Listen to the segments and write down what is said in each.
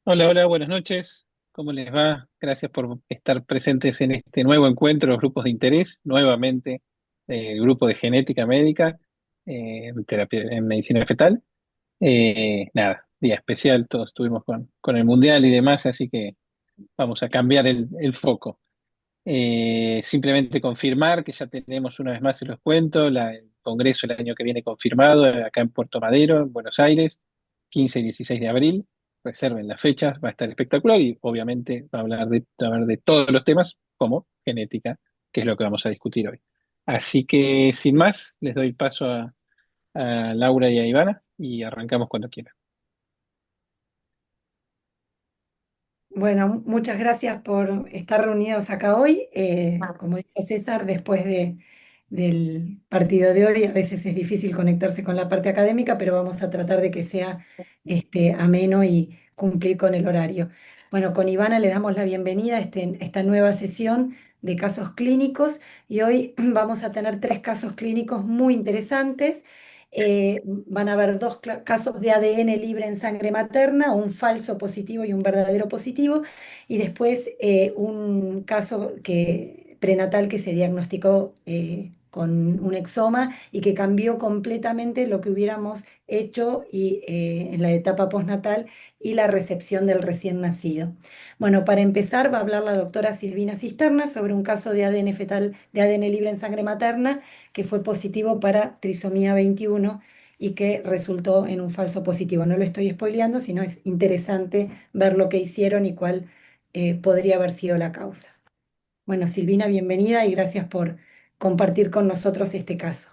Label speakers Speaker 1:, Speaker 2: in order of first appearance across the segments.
Speaker 1: Hola, hola, buenas noches. ¿Cómo les va? Gracias por estar presentes en este nuevo encuentro de los grupos de interés, nuevamente el grupo de genética médica en terapia, en medicina fetal. Nada, día especial, todos estuvimos con el mundial y demás, así que vamos a cambiar el foco. Simplemente confirmar que ya tenemos una vez más, se los cuento, el congreso el año que viene confirmado acá en Puerto Madero, en Buenos Aires, 15 y 16 de abril. Reserven las fechas, va a estar espectacular y obviamente va a hablar de todos los temas como genética, que es lo que vamos a discutir hoy. Así que sin más, les doy paso a Laura y a Ivana y arrancamos cuando quieran.
Speaker 2: Bueno, muchas gracias por estar reunidos acá hoy. Como dijo César, del partido de hoy, a veces es difícil conectarse con la parte académica, pero vamos a tratar de que sea ameno y cumplir con el horario. Bueno, con Ivana le damos la bienvenida a esta nueva sesión de casos clínicos y hoy vamos a tener tres casos clínicos muy interesantes. Van a haber casos de ADN libre en sangre materna, un falso positivo y un verdadero positivo, y después un caso prenatal que se diagnosticó con un exoma y que cambió completamente lo que hubiéramos hecho en la etapa postnatal y la recepción del recién nacido. Bueno, para empezar va a hablar la doctora Silvina Cisterna sobre un caso de ADN fetal, de ADN libre en sangre materna que fue positivo para trisomía 21 y que resultó en un falso positivo. No lo estoy spoileando, sino es interesante ver lo que hicieron y cuál podría haber sido la causa. Bueno, Silvina, bienvenida y gracias por compartir con nosotros este caso.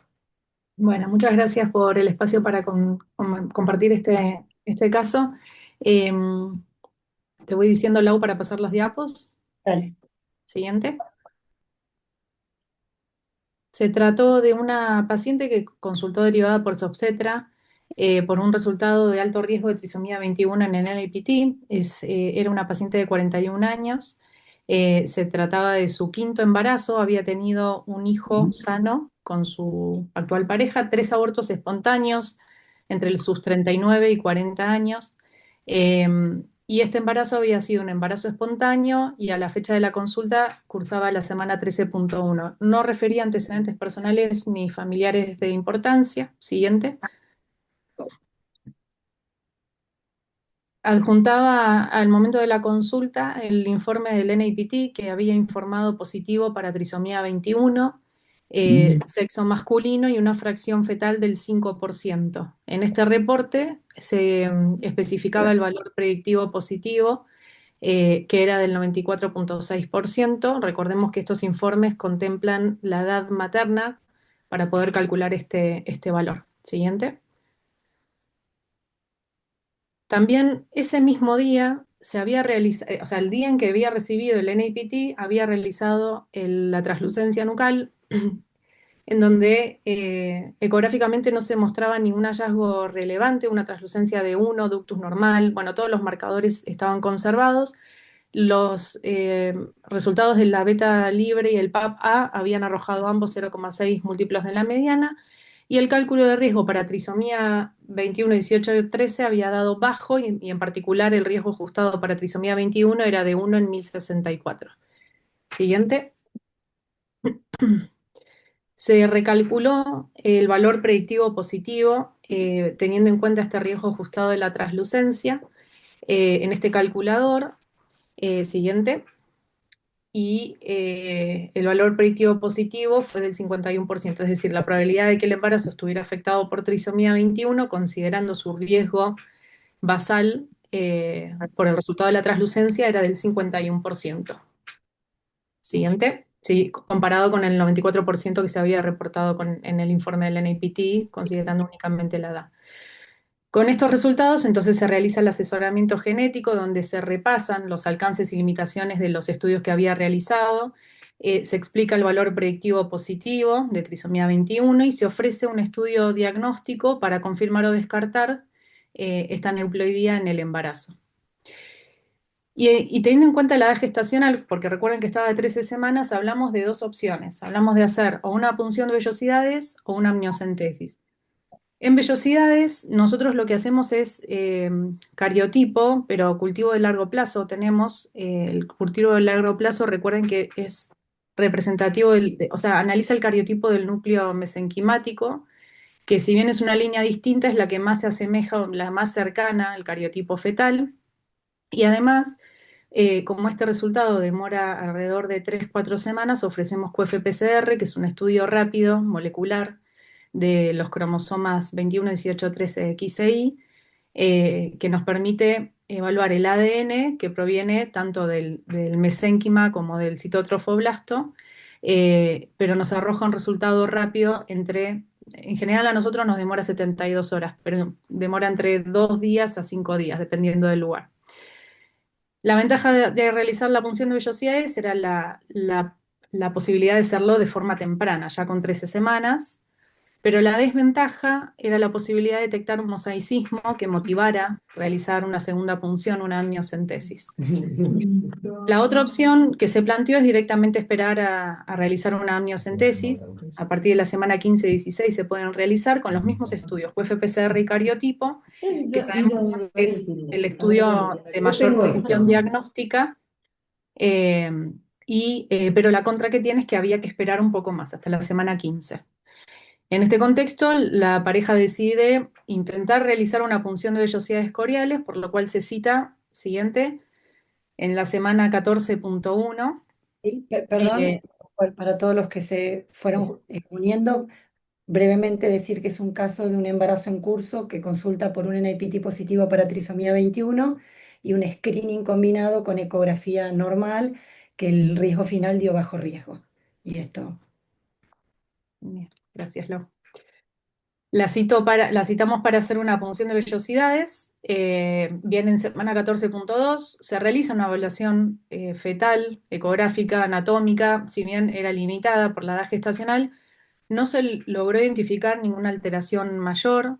Speaker 3: Bueno, muchas gracias por el espacio para compartir este caso. Te voy diciendo, Lau, para pasar las diapos.
Speaker 2: Dale.
Speaker 3: Siguiente. Se trató de una paciente que consultó derivada por su obstetra por un resultado de alto riesgo de trisomía 21 en el NIPT. Era una paciente de 41 años. Se trataba de su quinto embarazo. Había tenido un hijo sano con su actual pareja, tres abortos espontáneos entre sus 39 y 40 años. Eh, y este embarazo había sido un embarazo espontáneo y a la fecha de la consulta cursaba la semana 13.1. No refería antecedentes personales ni familiares de importancia. Siguiente. Adjuntaba al momento de la consulta el informe del NIPT que había informado positivo para trisomía 21, sexo masculino y una fracción fetal del 5%. En este reporte se especificaba el valor predictivo positivo, que era del 94.6%. Recordemos que estos informes contemplan la edad materna para poder calcular este valor. Siguiente. También ese mismo día se había realizado, o sea, el día en que había recibido el NIPT, había realizado la translucencia nucal, en donde ecográficamente no se mostraba ningún hallazgo relevante, una translucencia de 1, ductus normal, bueno, todos los marcadores estaban conservados. Los resultados de la beta libre y el PAP-A habían arrojado ambos 0,6 múltiplos de la mediana y el cálculo de riesgo para trisomía 21, 18 y 13 había dado bajo y en particular el riesgo ajustado para trisomía 21 era de 1 en 1064. Siguiente. Se recalculó el valor predictivo positivo teniendo en cuenta este riesgo ajustado de la translucencia en este calculador. Siguiente. Y el valor predictivo positivo fue del 51%, es decir, la probabilidad de que el embarazo estuviera afectado por trisomía 21, considerando su riesgo basal por el resultado de la translucencia, era del 51%. Siguiente. Sí, comparado con el 94% que se había reportado en el informe del NIPT, considerando únicamente la edad. Con estos resultados, entonces se realiza el asesoramiento genético, donde se repasan los alcances y limitaciones de los estudios que había realizado, se explica el valor predictivo positivo de trisomía 21 y se ofrece un estudio diagnóstico para confirmar o descartar esta neuploidía en el embarazo. Y teniendo en cuenta la edad gestacional, porque recuerden que estaba de 13 semanas, hablamos de dos opciones. Hablamos de hacer o una punción de vellosidades o una amniocentesis. En vellosidades, nosotros lo que hacemos es cariotipo, pero cultivo de largo plazo. Tenemos el cultivo de largo plazo, recuerden que es representativo, o sea, analiza el cariotipo del núcleo mesenquimático, que si bien es una línea distinta, es la que más se asemeja o la más cercana al cariotipo fetal. Y además, como este resultado demora alrededor de 3 4 semanas, ofrecemos QFPCR, que es un estudio rápido, molecular, de los cromosomas 21, 18, 13, X e Y, que nos permite evaluar el ADN que proviene tanto del mesénquima como del citotrofoblasto, pero nos arroja un resultado rápido en general a nosotros nos demora 72 horas, pero demora entre 2 días a 5 días, dependiendo del lugar. La ventaja de realizar la punción de vellosidades era la posibilidad de hacerlo de forma temprana, ya con 13 semanas, pero la desventaja era la posibilidad de detectar un mosaicismo que motivara realizar una segunda punción, una amniocentesis. La otra opción que se planteó es directamente esperar a realizar una amniocentesis. A partir de la semana 15-16 se pueden realizar con los mismos estudios, QFPCR y cariotipo, que sabemos que es el estudio de mayor precisión diagnóstica, eh, pero la contra que tiene es que había que esperar un poco más, hasta la semana 15. En este contexto, la pareja decide intentar realizar una punción de vellosidades coriales, por lo cual se cita, siguiente, en la semana 14.1.
Speaker 2: Sí, perdón, para todos los que se fueron uniendo, brevemente decir que es un caso de un embarazo en curso que consulta por un NIPT positivo para trisomía 21 y un screening combinado con ecografía normal, que el riesgo final dio bajo riesgo. Y esto.
Speaker 3: Bien, gracias, Lau. La citamos para hacer una punción de vellosidades. Viene en semana 14.2. Se realiza una evaluación fetal, ecográfica, anatómica. Si bien era limitada por la edad gestacional, no se logró identificar ninguna alteración mayor.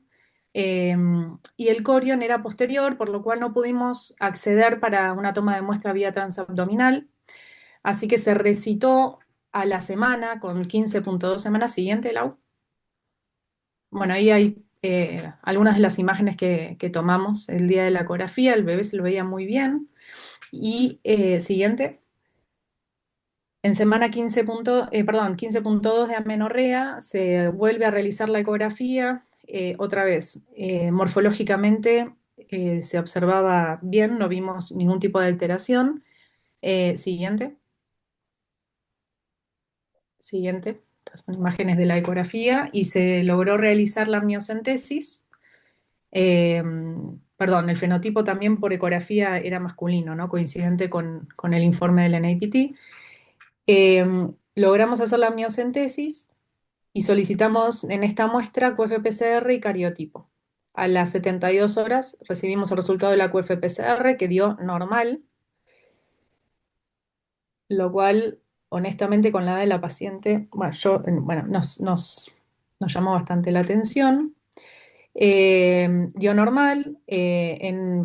Speaker 3: Y el corion era posterior, por lo cual no pudimos acceder para una toma de muestra vía transabdominal. Así que se recitó a la semana, con 15.2 semanas siguiente, Lau. Bueno, ahí hay algunas de las imágenes que tomamos el día de la ecografía. El bebé se lo veía muy bien. Y siguiente. En semana 15.2 de amenorrea se vuelve a realizar la ecografía. Otra vez, morfológicamente se observaba bien, no vimos ningún tipo de alteración. Siguiente. Siguiente. Estas son imágenes de la ecografía y se logró realizar la amniocentesis. Eh, Perdón, el fenotipo también por ecografía era masculino, ¿no? Coincidente con el informe del NIPT. Logramos hacer la amniocentesis y solicitamos en esta muestra QFPCR y cariotipo. A las 72 horas recibimos el resultado de la QFPCR que dio normal, lo cual, honestamente, con la edad de la paciente, bueno, nos llamó bastante la atención. Dio normal.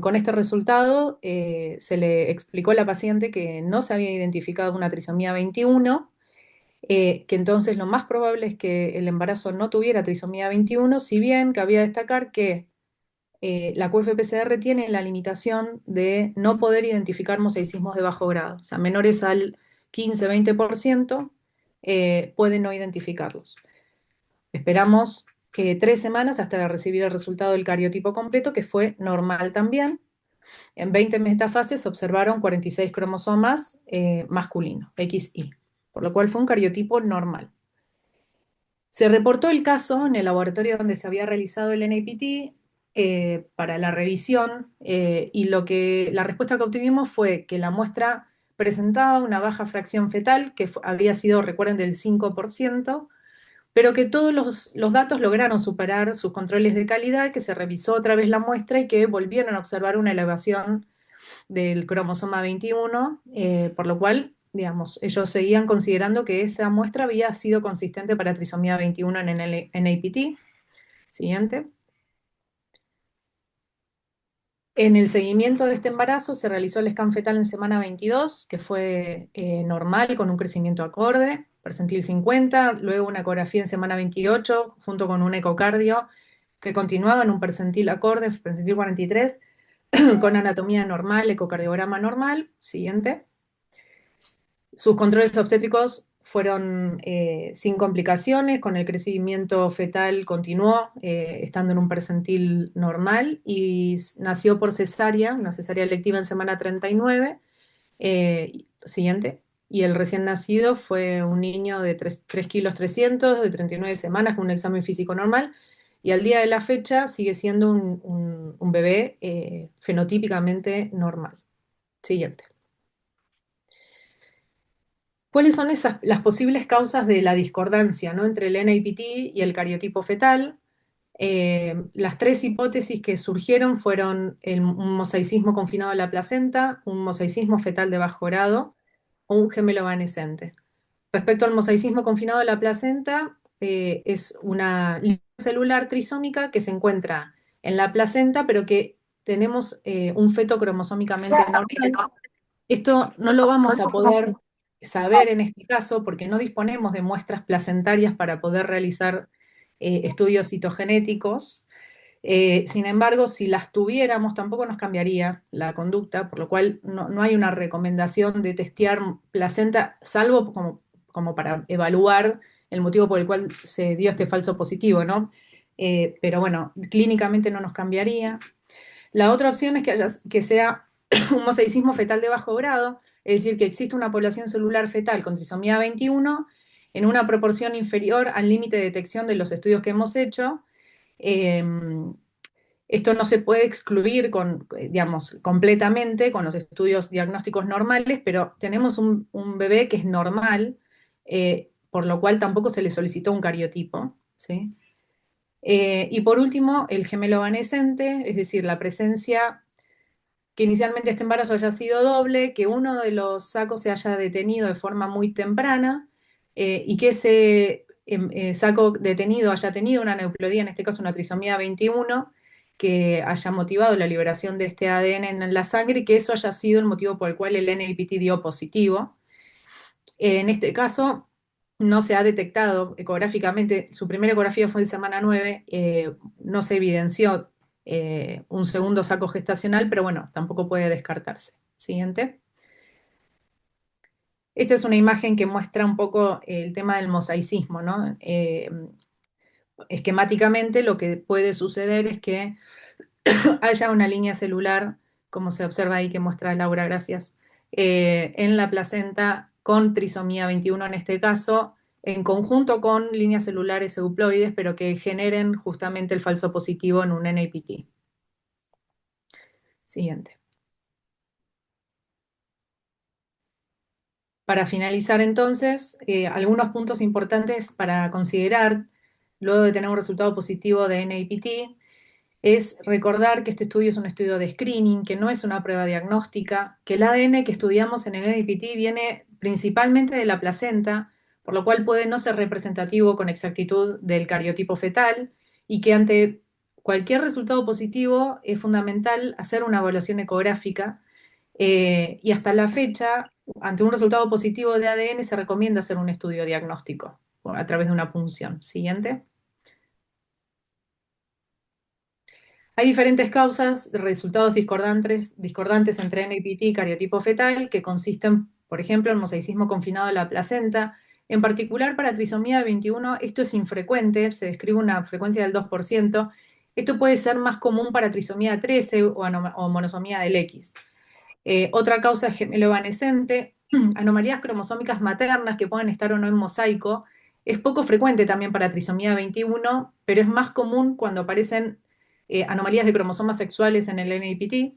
Speaker 3: Con este resultado se le explicó a la paciente que no se había identificado una trisomía 21, que entonces lo más probable es que el embarazo no tuviera trisomía 21, si bien cabía destacar que la QFPCR tiene la limitación de no poder identificar mosaicismos de bajo grado, o sea, menores al 15-20% pueden no identificarlos. Esperamos 3 semanas hasta recibir el resultado del cariotipo completo, que fue normal también. En 20 metafases se observaron 46 cromosomas masculinos, XY, por lo cual fue un cariotipo normal. Se reportó el caso en el laboratorio donde se había realizado el NIPT para la revisión y la respuesta que obtuvimos fue que la muestra presentaba una baja fracción fetal, que había sido, recuerden, del 5%, pero que todos los datos lograron superar sus controles de calidad, que se revisó otra vez la muestra y que volvieron a observar una elevación del cromosoma 21, por lo cual, digamos, ellos seguían considerando que esa muestra había sido consistente para trisomía 21 en el NIPT. Siguiente. En el seguimiento de este embarazo se realizó el scan fetal en semana 22, que fue normal, con un crecimiento acorde, percentil 50, luego una ecografía en semana 28, junto con un ecocardio, que continuaba en un percentil acorde, percentil 43, con anatomía normal, ecocardiograma normal. Siguiente. Sus controles obstétricos fueron sin complicaciones, con el crecimiento fetal continuó estando en un percentil normal y nació por cesárea, una cesárea electiva en semana 39. Siguiente. Y el recién nacido fue un niño de 3 kilos 300, de 39 semanas, con un examen físico normal. Y al día de la fecha sigue siendo un bebé fenotípicamente normal. Siguiente. ¿Cuáles son las posibles causas de la discordancia, ¿no?, entre el NIPT y el cariotipo fetal? Las tres hipótesis que surgieron fueron un mosaicismo confinado a la placenta, un mosaicismo fetal de bajo grado o un gemelo evanescente. Respecto al mosaicismo confinado a la placenta, es una línea celular trisómica que se encuentra en la placenta, pero que tenemos un feto cromosómicamente normal. Esto no lo vamos a poder saber en este caso porque no disponemos de muestras placentarias para poder realizar estudios citogenéticos. Sin embargo, si las tuviéramos, tampoco nos cambiaría la conducta, por lo cual no hay una recomendación de testear placenta, salvo como para evaluar el motivo por el cual se dio este falso positivo, ¿no? Pero bueno, clínicamente no nos cambiaría. La otra opción es que sea un mosaicismo fetal de bajo grado, es decir, que existe una población celular fetal con trisomía 21 en una proporción inferior al límite de detección de los estudios que hemos hecho. Esto no se puede excluir digamos, completamente con los estudios diagnósticos normales, pero tenemos un bebé que es normal, por lo cual tampoco se le solicitó un cariotipo, ¿sí? Y por último, el gemelo evanescente, es decir, la presencia que inicialmente este embarazo haya sido doble, que uno de los sacos se haya detenido de forma muy temprana y que ese saco detenido haya tenido una neuploidía, en este caso una trisomía 21, que haya motivado la liberación de este ADN en la sangre y que eso haya sido el motivo por el cual el NIPT dio positivo. En este caso, no se ha detectado ecográficamente, su primera ecografía fue en semana 9, no se evidenció un segundo saco gestacional, pero bueno, tampoco puede descartarse. Siguiente. Esta es una imagen que muestra un poco el tema del mosaicismo, ¿no? Esquemáticamente lo que puede suceder es que haya una línea celular, como se observa ahí que muestra Laura, gracias, en la placenta con trisomía 21 en este caso, en conjunto con líneas celulares euploides, pero que generen justamente el falso positivo en un NIPT. Siguiente. Para finalizar entonces, algunos puntos importantes para considerar luego de tener un resultado positivo de NIPT es recordar que este estudio es un estudio de screening, que no es una prueba diagnóstica, que el ADN que estudiamos en el NIPT viene principalmente de la placenta, por lo cual puede no ser representativo con exactitud del cariotipo fetal y que ante cualquier resultado positivo es fundamental hacer una evaluación ecográfica y hasta la fecha, ante un resultado positivo de ADN se recomienda hacer un estudio diagnóstico a través de una punción. Siguiente. Hay diferentes causas de resultados discordantes entre NIPT y cariotipo fetal que consisten, por ejemplo, en mosaicismo confinado a la placenta. En particular, para trisomía 21, esto es infrecuente, se describe una frecuencia del 2%. Esto puede ser más común para trisomía 13 o monosomía del X. Otra causa es gemelo evanescente, anomalías cromosómicas maternas que pueden estar o no en mosaico. Es poco frecuente también para trisomía 21, pero es más común cuando aparecen anomalías de cromosomas sexuales en el NIPT.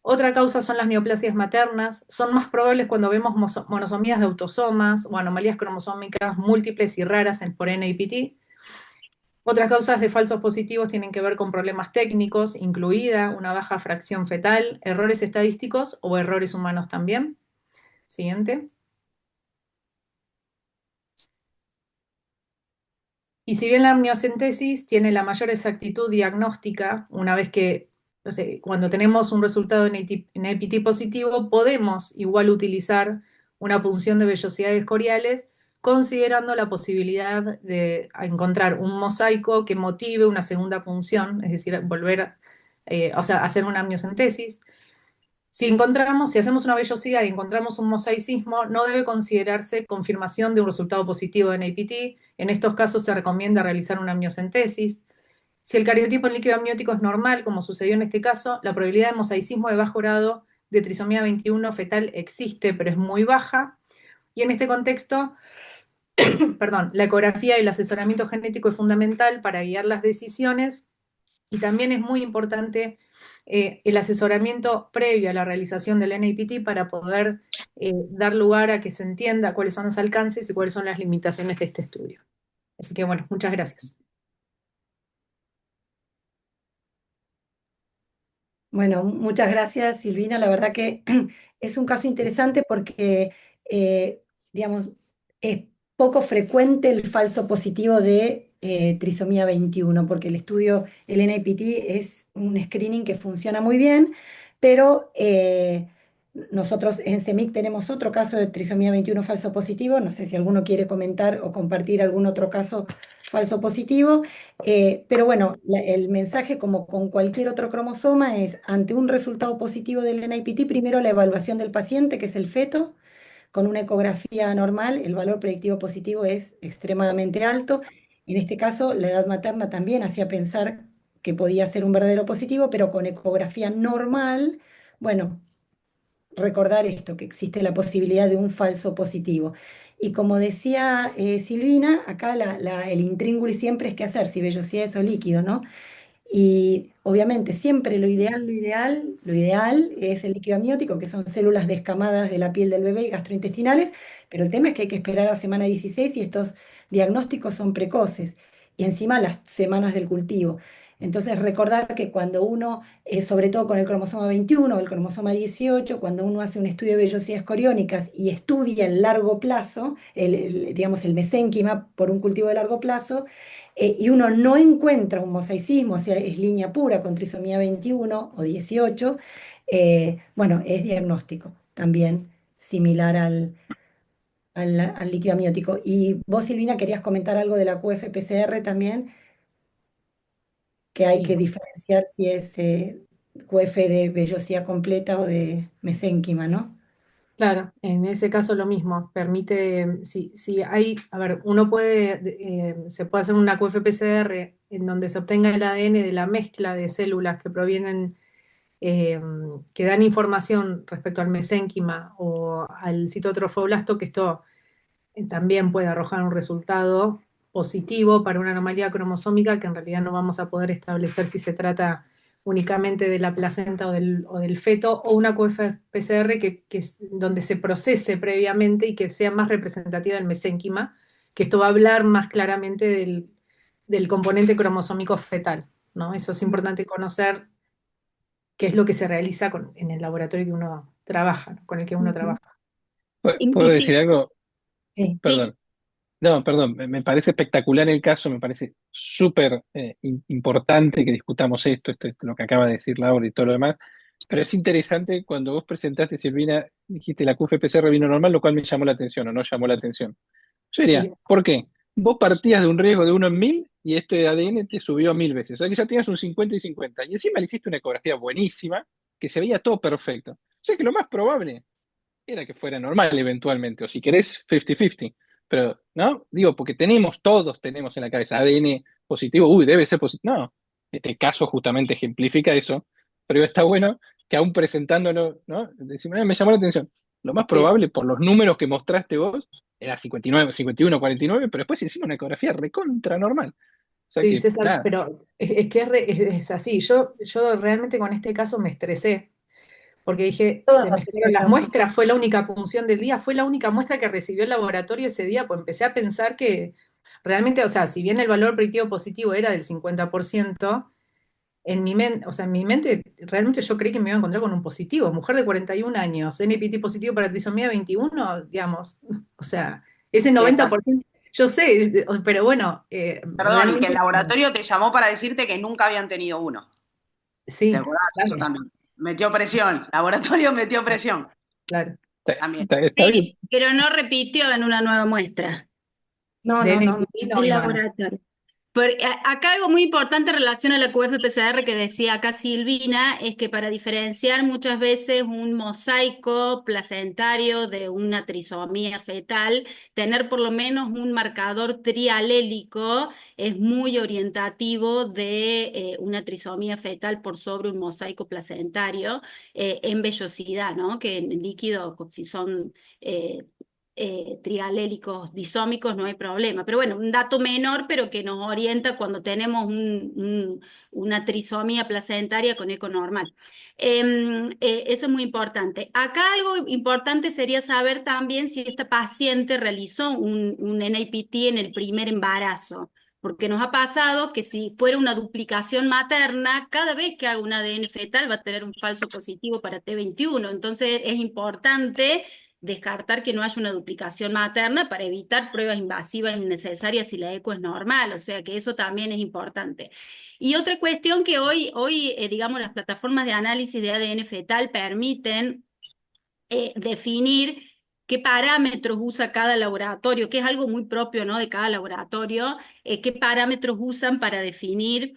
Speaker 3: Otra causa son las neoplasias maternas. Son más probables cuando vemos monosomías de autosomas o anomalías cromosómicas múltiples y raras por NIPT. Otras causas de falsos positivos tienen que ver con problemas técnicos, incluida una baja fracción fetal, errores estadísticos o errores humanos también. Siguiente. Y si bien la amniocentesis tiene la mayor exactitud diagnóstica, una vez que, no sé, cuando tenemos un resultado en APT positivo, podemos igual utilizar una punción de vellosidades coriales considerando la posibilidad de encontrar un mosaico que motive una segunda punción, es decir, o sea, hacer una amniocentesis. Si hacemos una vellosidad y encontramos un mosaicismo, no debe considerarse confirmación de un resultado positivo de NIPT. En estos casos se recomienda realizar una amniocentesis. Si el cariotipo en líquido amniótico es normal, como sucedió en este caso, la probabilidad de mosaicismo de bajo grado de trisomía 21 fetal existe, pero es muy baja. Y en este contexto, perdón, la ecografía y el asesoramiento genético es fundamental para guiar las decisiones, y también es muy importante el asesoramiento previo a la realización del NIPT para poder dar lugar a que se entienda cuáles son los alcances y cuáles son las limitaciones de este estudio. Así que bueno, muchas gracias.
Speaker 2: Bueno, muchas gracias, Silvina. La verdad que es un caso interesante porque, digamos, es poco frecuente el falso positivo de trisomía 21, porque el estudio, el NIPT, es un screening que funciona muy bien, pero nosotros en CEMIC tenemos otro caso de trisomía 21 falso positivo. No sé si alguno quiere comentar o compartir algún otro caso falso positivo. Pero bueno, el mensaje, como con cualquier otro cromosoma, es ante un resultado positivo del NIPT, primero la evaluación del paciente, que es el feto, con una ecografía normal, el valor predictivo positivo es extremadamente alto. En este caso, la edad materna también hacía pensar que podía ser un verdadero positivo, pero con ecografía normal, bueno, recordar esto, que existe la posibilidad de un falso positivo. Y como decía Silvina, acá el intríngulis siempre es qué hacer, si vellosidades o líquido, ¿no? Y obviamente siempre lo ideal es el líquido amniótico, que son células descamadas de la piel del bebé y gastrointestinales, pero el tema es que hay que esperar a semana 16 y estos diagnósticos son precoces, y encima las semanas del cultivo. Entonces recordar que cuando uno, sobre todo con el cromosoma 21 o el cromosoma 18, cuando uno hace un estudio de vellosidades coriónicas y estudia el largo plazo, digamos el mesénquima por un cultivo de largo plazo, y uno no encuentra un mosaicismo, o sea, es línea pura con trisomía 21 o 18, bueno, es diagnóstico también similar al líquido amniótico. Y vos, Silvina, querías comentar algo de la QFPCR también, que hay
Speaker 3: Sí,
Speaker 2: que diferenciar si es QF de vellosidad completa o de mesénquima, ¿no?
Speaker 3: claro, en ese caso lo mismo, permite, si hay, a ver, se puede hacer una QFPCR en donde se obtenga el ADN de la mezcla de células que provienen, eh, que dan información respecto al mesénquima o al citotrofoblasto, que esto también puede arrojar un resultado positivo para una anomalía cromosómica que en realidad no vamos a poder establecer si se trata únicamente de la placenta o del feto, o una QFPCR donde se procese previamente y que sea más representativa del mesénquima, que esto va a hablar más claramente del componente cromosómico fetal, ¿no? Eso es importante conocer qué es lo que se realiza en el laboratorio que uno trabaja, ¿no? Con el que uno
Speaker 2: Ujú.
Speaker 3: trabaja.
Speaker 1: ¿Puedo
Speaker 4: Y
Speaker 1: decir algo?
Speaker 2: Sí.
Speaker 4: sí,
Speaker 1: Perdón. No, perdón, me parece espectacular el caso, me parece súper importante que discutamos esto, lo que acaba de decir Laura y todo lo demás, pero es interesante cuando vos presentaste, Silvina, dijiste la QFPCR vino normal, lo cual me llamó la atención o no llamó la atención. Yo diría,
Speaker 3: Sí,
Speaker 1: ¿por qué? Vos partías de un riesgo de 1 en 1000 y este ADN te subió 1000 veces, o sea que ya tenías un 50 y 50, y encima le hiciste una ecografía buenísima, que se veía todo perfecto. O sea que lo más probable era que fuera normal eventualmente, o si querés 50-50. Pero, ¿no? Digo, porque todos tenemos en la cabeza ADN positivo, uy, debe ser positivo. No, este caso justamente ejemplifica eso, pero está bueno que aún presentándolo, ¿no? Decimos, me llamó la atención. Lo más
Speaker 3: sí.
Speaker 1: probable, por los números que mostraste vos, era 59, 51, 49, pero después hicimos una ecografía recontra normal. O sea
Speaker 3: Sí,
Speaker 1: que,
Speaker 3: César,
Speaker 1: nada,
Speaker 3: pero es que es así. Yo realmente con este caso me estresé, porque dije,
Speaker 2: Todos
Speaker 3: se me
Speaker 2: nos
Speaker 3: fueron las
Speaker 2: estresamos.
Speaker 3: muestras, fue la única punción del día, fue la única muestra que recibió el laboratorio ese día, pues empecé a pensar que realmente, o sea, si bien el valor predictivo positivo era del 50%, en mi mente realmente yo creí que me iba a encontrar con un positivo, mujer de 41 años, NPT positivo para trisomía 21, digamos, o sea, ese
Speaker 4: Epa.
Speaker 3: 90%, yo sé, pero bueno,
Speaker 4: Perdón, y que el
Speaker 3: realmente
Speaker 4: laboratorio te llamó para decirte que nunca habían tenido uno. ¿Te
Speaker 3: sí,
Speaker 4: acordás de eso
Speaker 3: claro,
Speaker 4: también? Metió presión, laboratorio metió presión
Speaker 3: claro.
Speaker 4: también.
Speaker 1: está bien.
Speaker 5: Sí, pero no repitió en una nueva muestra.
Speaker 2: No,
Speaker 3: de
Speaker 2: no, no, no.
Speaker 3: NIPT no
Speaker 5: El
Speaker 3: iban a.
Speaker 5: laboratorio. Acá algo muy importante en relación a la QF PCR que decía acá Silvina es que para diferenciar muchas veces un mosaico placentario de una trisomía fetal, tener por lo menos un marcador trialélico es muy orientativo de una trisomía fetal por sobre un mosaico placentario en vellosidad, ¿no? Que en líquido, si son trialélicos disómicos no hay problema. Pero bueno, un dato menor, pero que nos orienta cuando tenemos una trisomía placentaria con eco normal. Eso es muy importante. Acá algo importante sería saber también si esta paciente realizó un NIPT en el primer embarazo. Porque nos ha pasado que si fuera una duplicación materna, cada vez que haga un ADN fetal va a tener un falso positivo para T21. Entonces es importante descartar que no haya una duplicación materna para evitar pruebas invasivas innecesarias si la eco es normal, o sea que eso también es importante. Y otra cuestión que hoy digamos, las plataformas de análisis de ADN fetal permiten definir qué parámetros usa cada laboratorio, que es algo muy propio, ¿no? De cada laboratorio, qué parámetros usan para definir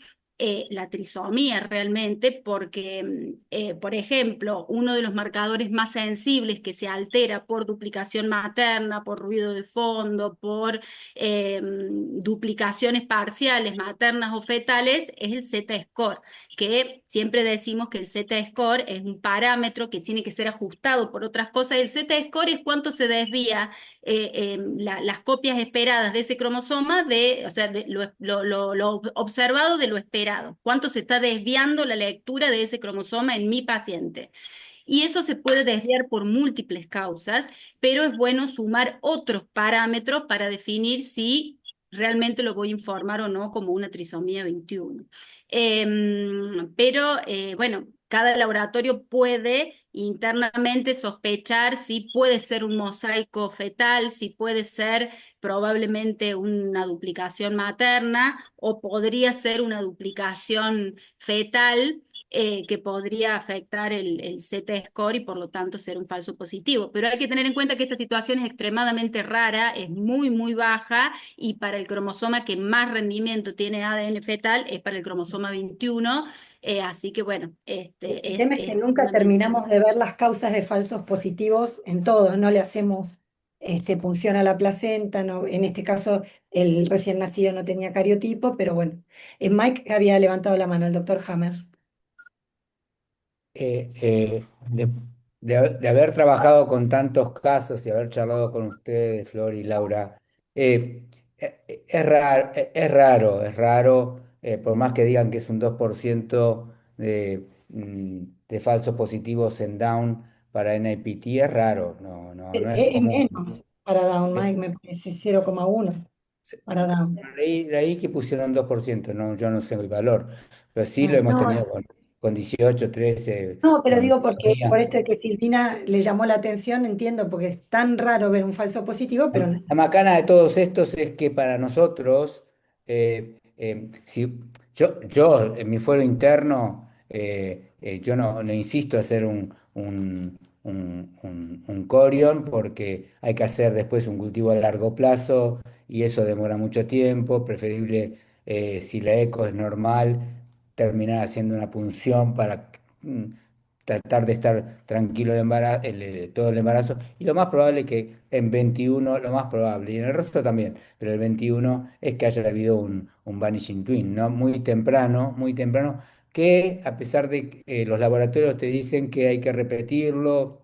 Speaker 5: la trisomía realmente, porque, por ejemplo, uno de los marcadores más sensibles que se altera por duplicación materna, por ruido de fondo, por duplicaciones parciales maternas o fetales, es el Z-score, que siempre decimos que el Z-score es un parámetro que tiene que ser ajustado por otras cosas. El Z-score es cuánto se desvía las copias esperadas de ese cromosoma, o sea, de lo observado de lo esperado, cuánto se está desviando la lectura de ese cromosoma en mi paciente. Y eso se puede desviar por múltiples causas, pero es bueno sumar otros parámetros para definir si realmente lo voy a informar o no como una trisomía 21. Pero bueno, cada laboratorio puede internamente sospechar si puede ser un mosaico fetal, si puede ser probablemente una duplicación materna o podría ser una duplicación fetal que podría afectar el Z-score y por lo tanto ser un falso positivo. Pero hay que tener en cuenta que esta situación es extremadamente rara, es muy, muy baja y para el cromosoma que más rendimiento tiene ADN fetal es para el cromosoma 21. Así que bueno,
Speaker 2: El tema es que
Speaker 5: es
Speaker 2: nunca
Speaker 5: fundamental.
Speaker 2: terminamos de ver las causas de falsos positivos en todos, no le hacemos punción a la placenta, no, en este caso el recién nacido no tenía cariotipo, pero bueno, Mike había levantado la mano, el doctor Hammer.
Speaker 6: eh, eh, de, de haber trabajado con tantos casos y haber charlado con ustedes, Flor y Laura, es raro, por más que digan que es un 2% de falsos positivos en Down para NIPT, es raro, no es
Speaker 2: Es
Speaker 6: común.
Speaker 2: menos para Down,
Speaker 6: Eh,
Speaker 2: Mike, me parece 0,1 para Down.
Speaker 6: leí que pusieron 2%, no, yo no sé el valor, pero sí lo
Speaker 2: Ah,
Speaker 6: hemos
Speaker 2: no,
Speaker 6: tenido con 18, 13,
Speaker 2: no, pero
Speaker 6: con
Speaker 2: digo porque por
Speaker 6: trisomía.
Speaker 2: esto de que Silvina le llamó la atención, entiendo, porque es tan raro ver un falso positivo, pero no.
Speaker 6: La macana de todos estos es que para nosotros, si yo en mi fuero interno, yo no insisto hacer un corion porque hay que hacer después un cultivo a largo plazo y eso demora mucho tiempo. Preferible, si la eco es normal, terminar haciendo una punción para tratar de estar tranquilo todo el embarazo. Y lo más probable que en 21, lo más probable, y en el resto también, pero el 21 es que haya habido un vanishing twin, ¿no? Muy temprano, que a pesar de que los laboratorios te dicen que hay que repetirlo,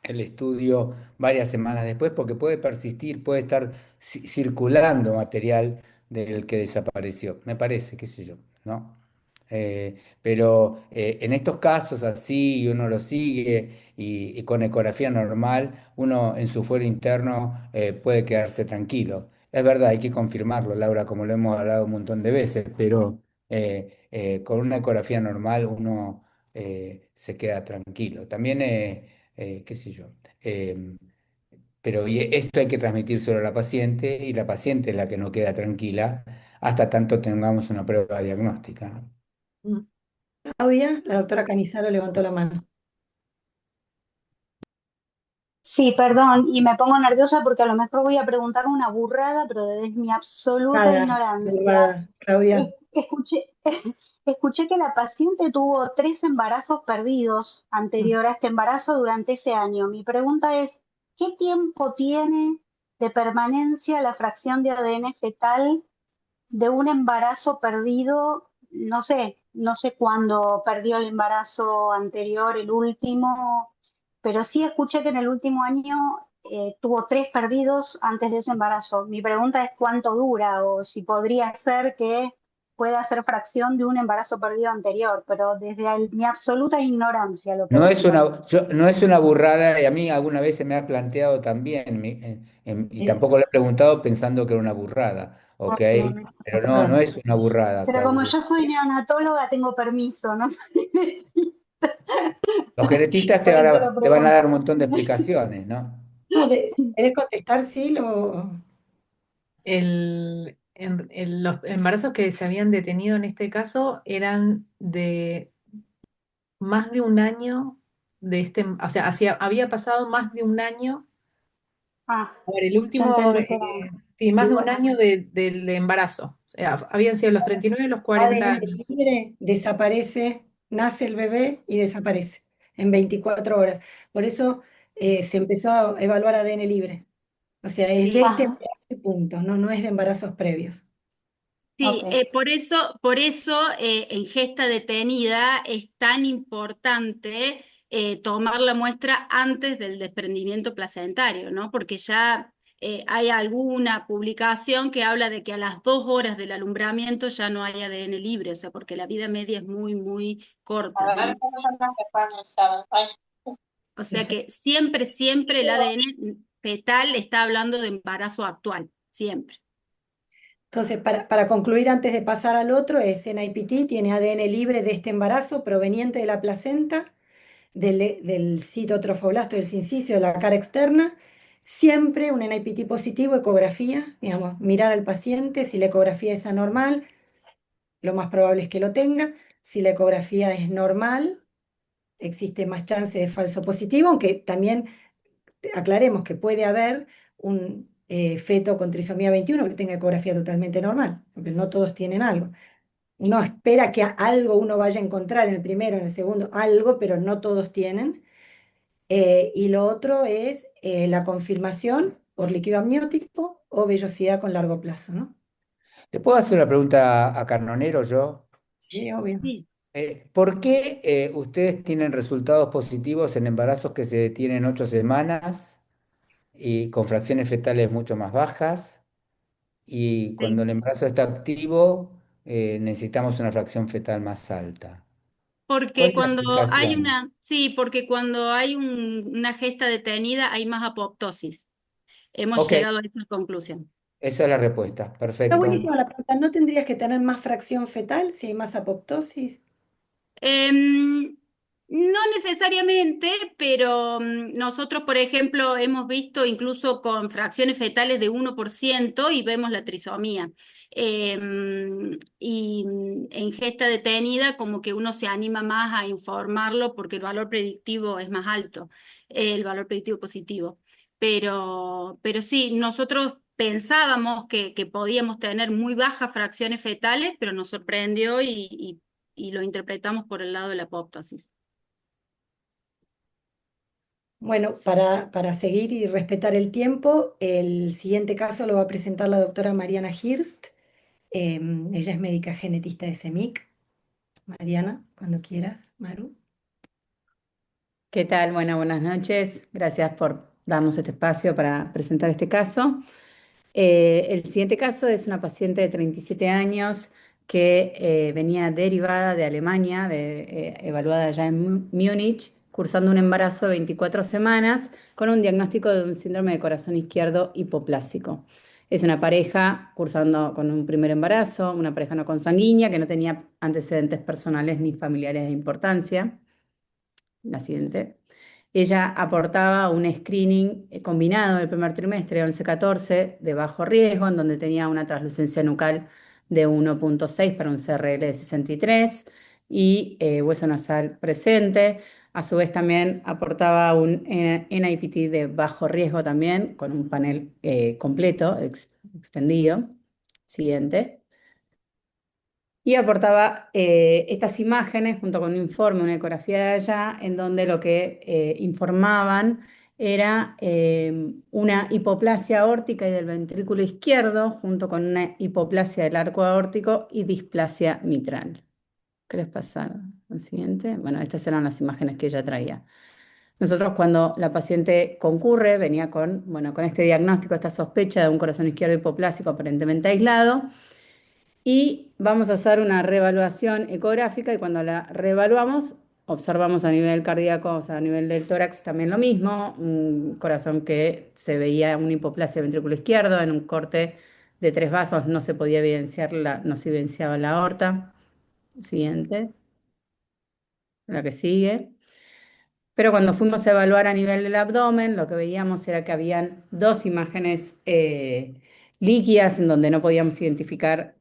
Speaker 6: el estudio varias semanas después, porque puede persistir, puede estar circulando material del que desapareció, me parece, qué sé yo, ¿no? Pero en estos casos así, uno lo sigue y con ecografía normal, uno en su fuero interno puede quedarse tranquilo. Es verdad, hay que confirmarlo, Laura, como lo hemos hablado un montón de veces, pero con una ecografía normal uno se queda tranquilo. También, qué sé yo. Pero esto hay que transmitírselo a la paciente y la paciente es la que no queda tranquila hasta tanto tengamos una prueba diagnóstica, ¿no?
Speaker 2: Mm. Claudia, la doctora Canizaro levantó la mano.
Speaker 7: Sí, perdón, y me pongo nerviosa porque a lo mejor voy a preguntar una burrada, pero desde mi absoluta
Speaker 2: Nada,
Speaker 7: ignorancia.
Speaker 2: nada, Claudia.
Speaker 7: Escuché, escuché que la paciente tuvo 3 embarazos perdidos anterior a este embarazo durante ese año. Mi pregunta es, ¿qué tiempo tiene de permanencia la fracción de ADN fetal de un embarazo perdido? No sé cuándo perdió el embarazo anterior, el último, pero sí escuché que en el último año tuvo 3 perdidos antes de ese embarazo. Mi pregunta es cuánto dura o si podría ser que pueda ser fracción de un embarazo perdido anterior, pero desde mi absoluta ignorancia lo
Speaker 6: No es
Speaker 7: pregunto.
Speaker 6: no es una burrada y a mí alguna vez se me ha planteado también y
Speaker 2: Eh,
Speaker 6: tampoco lo he preguntado pensando que era una burrada, ¿ok?
Speaker 2: no, no,
Speaker 6: Pero no, no
Speaker 2: nada.
Speaker 6: es una burrada,
Speaker 7: Pero como
Speaker 6: Claudia.
Speaker 7: yo soy neonatóloga, tengo permiso, ¿no?
Speaker 6: Los genetistas
Speaker 7: Por eso lo
Speaker 6: te van a
Speaker 7: pregunto.
Speaker 6: dar un montón de explicaciones, ¿no?
Speaker 2: No, ¿querés contestar? Sí,
Speaker 3: Los embarazos que se habían detenido en este caso eran de más de un año o sea, había pasado más de un año.
Speaker 7: Ah,
Speaker 3: A ver, el
Speaker 7: ya
Speaker 3: último,
Speaker 7: entendí que era.
Speaker 3: sí, más de un
Speaker 2: igual.
Speaker 3: año del embarazo. O sea, habían sido los 39 y los 40
Speaker 2: ADN
Speaker 3: años.
Speaker 2: libre desaparece, nace el bebé y desaparece en 24 horas. Por eso se empezó a evaluar ADN libre. O sea, es de
Speaker 5: Sí.
Speaker 2: este
Speaker 7: Ajá,
Speaker 2: embarazo y punto, no es de embarazos previos.
Speaker 5: Sí,
Speaker 7: ok.
Speaker 5: por eso en gesta detenida es tan importante tomar la muestra antes del desprendimiento placentario, ¿no? Porque ya hay alguna publicación que habla de que a las 2 horas del alumbramiento ya no hay ADN libre, o sea, porque la vida media es muy, muy corta, ¿no? O sea
Speaker 2: Perfecto.
Speaker 5: que siempre, siempre el ADN fetal está hablando de embarazo actual, siempre.
Speaker 2: Entonces, para concluir, antes de pasar al otro, es NIPT, tiene ADN libre de este embarazo proveniente de la placenta, del citotrofoblasto, del sincicio, de la cara externa. Siempre un NIPT positivo, ecografía, digamos, mirar al paciente, si la ecografía es anormal, lo más probable es que lo tenga. Si la ecografía es normal, existe más chance de falso positivo, aunque también aclaremos que puede haber un feto con trisomía 21 que tenga ecografía totalmente normal, porque no todos tienen algo. No espera que algo uno vaya a encontrar en el primero, en el segundo, algo, pero no todos tienen. Y lo otro es la confirmación por líquido amniótico o vellosidad con largo plazo, ¿no?
Speaker 6: ¿Te puedo hacer una pregunta a Carnonero yo?
Speaker 2: Sí, obvio.
Speaker 5: Sí.
Speaker 6: ¿Por qué ustedes tienen resultados positivos en embarazos que se detienen 8 semanas y con fracciones fetales mucho más bajas? Y cuando
Speaker 5: Sí.
Speaker 6: el embarazo está activo, necesitamos una fracción fetal más alta. ¿Cuál
Speaker 5: Porque
Speaker 6: es la
Speaker 5: cuando hay
Speaker 6: explicación?
Speaker 5: una, sí, porque cuando hay una gesta detenida hay más apoptosis. Hemos
Speaker 6: Ok,
Speaker 5: llegado a esa conclusión.
Speaker 6: esa es la respuesta.
Speaker 2: Está
Speaker 6: Perfecto.
Speaker 2: buenísima la pregunta. ¿No tendrías que tener más fracción fetal si hay más apoptosis?
Speaker 5: No necesariamente, pero nosotros, por ejemplo, hemos visto incluso con fracciones fetales de 1% y vemos la trisomía. Y en gesta detenida, como que uno se anima más a informarlo porque el valor predictivo es más alto, el valor predictivo positivo. Pero sí, nosotros pensábamos que podíamos tener muy bajas fracciones fetales, pero nos sorprendió y lo interpretamos por el lado de la apoptosis.
Speaker 2: Bueno, para seguir y respetar el tiempo, el siguiente caso lo va a presentar la doctora Mariana Hirst. Ella es médica genetista de CEMIC. Mariana, cuando quieras, Maru.
Speaker 8: ¿Qué tal? Bueno, buenas noches. Gracias por darnos este espacio para presentar este caso. El siguiente caso es una paciente de 37 años que venía derivada de Alemania, evaluada ya en Múnich, cursando un embarazo de 24 semanas con un diagnóstico de un síndrome de corazón izquierdo hipoplásico. Es una pareja cursando con un primer embarazo, una pareja no consanguínea que no tenía antecedentes personales ni familiares de importancia. La siguiente. Ella aportaba un screening combinado del primer trimestre 11-14 de bajo riesgo, en donde tenía una translucencia nucal de 1,6 para un CRL de 63 y hueso nasal presente. A su vez también aportaba un NIPT de bajo riesgo también, con un panel completo, extendido. Siguiente. Y aportaba estas imágenes junto con un informe, una ecografía de allá, en donde lo que informaban era una hipoplasia aórtica y del ventrículo izquierdo, junto con una hipoplasia del arco aórtico y displasia mitral. ¿Querés pasar al siguiente? Bueno, estas eran las imágenes que ella traía. Nosotros cuando la paciente concurre, venía con, bueno, con este diagnóstico, esta sospecha de un corazón izquierdo hipoplásico aparentemente aislado, y vamos a hacer una reevaluación ecográfica y cuando la reevaluamos observamos a nivel cardíaco, o sea, a nivel del tórax también lo mismo, un corazón que se veía una hipoplasia del ventrículo izquierdo, en un corte de 3 vasos no se podía evidenciar, no se evidenciaba la aorta. Siguiente, la que sigue. Pero cuando fuimos a evaluar a nivel del abdomen, lo que veíamos era que habían dos imágenes líquidas en donde no podíamos identificar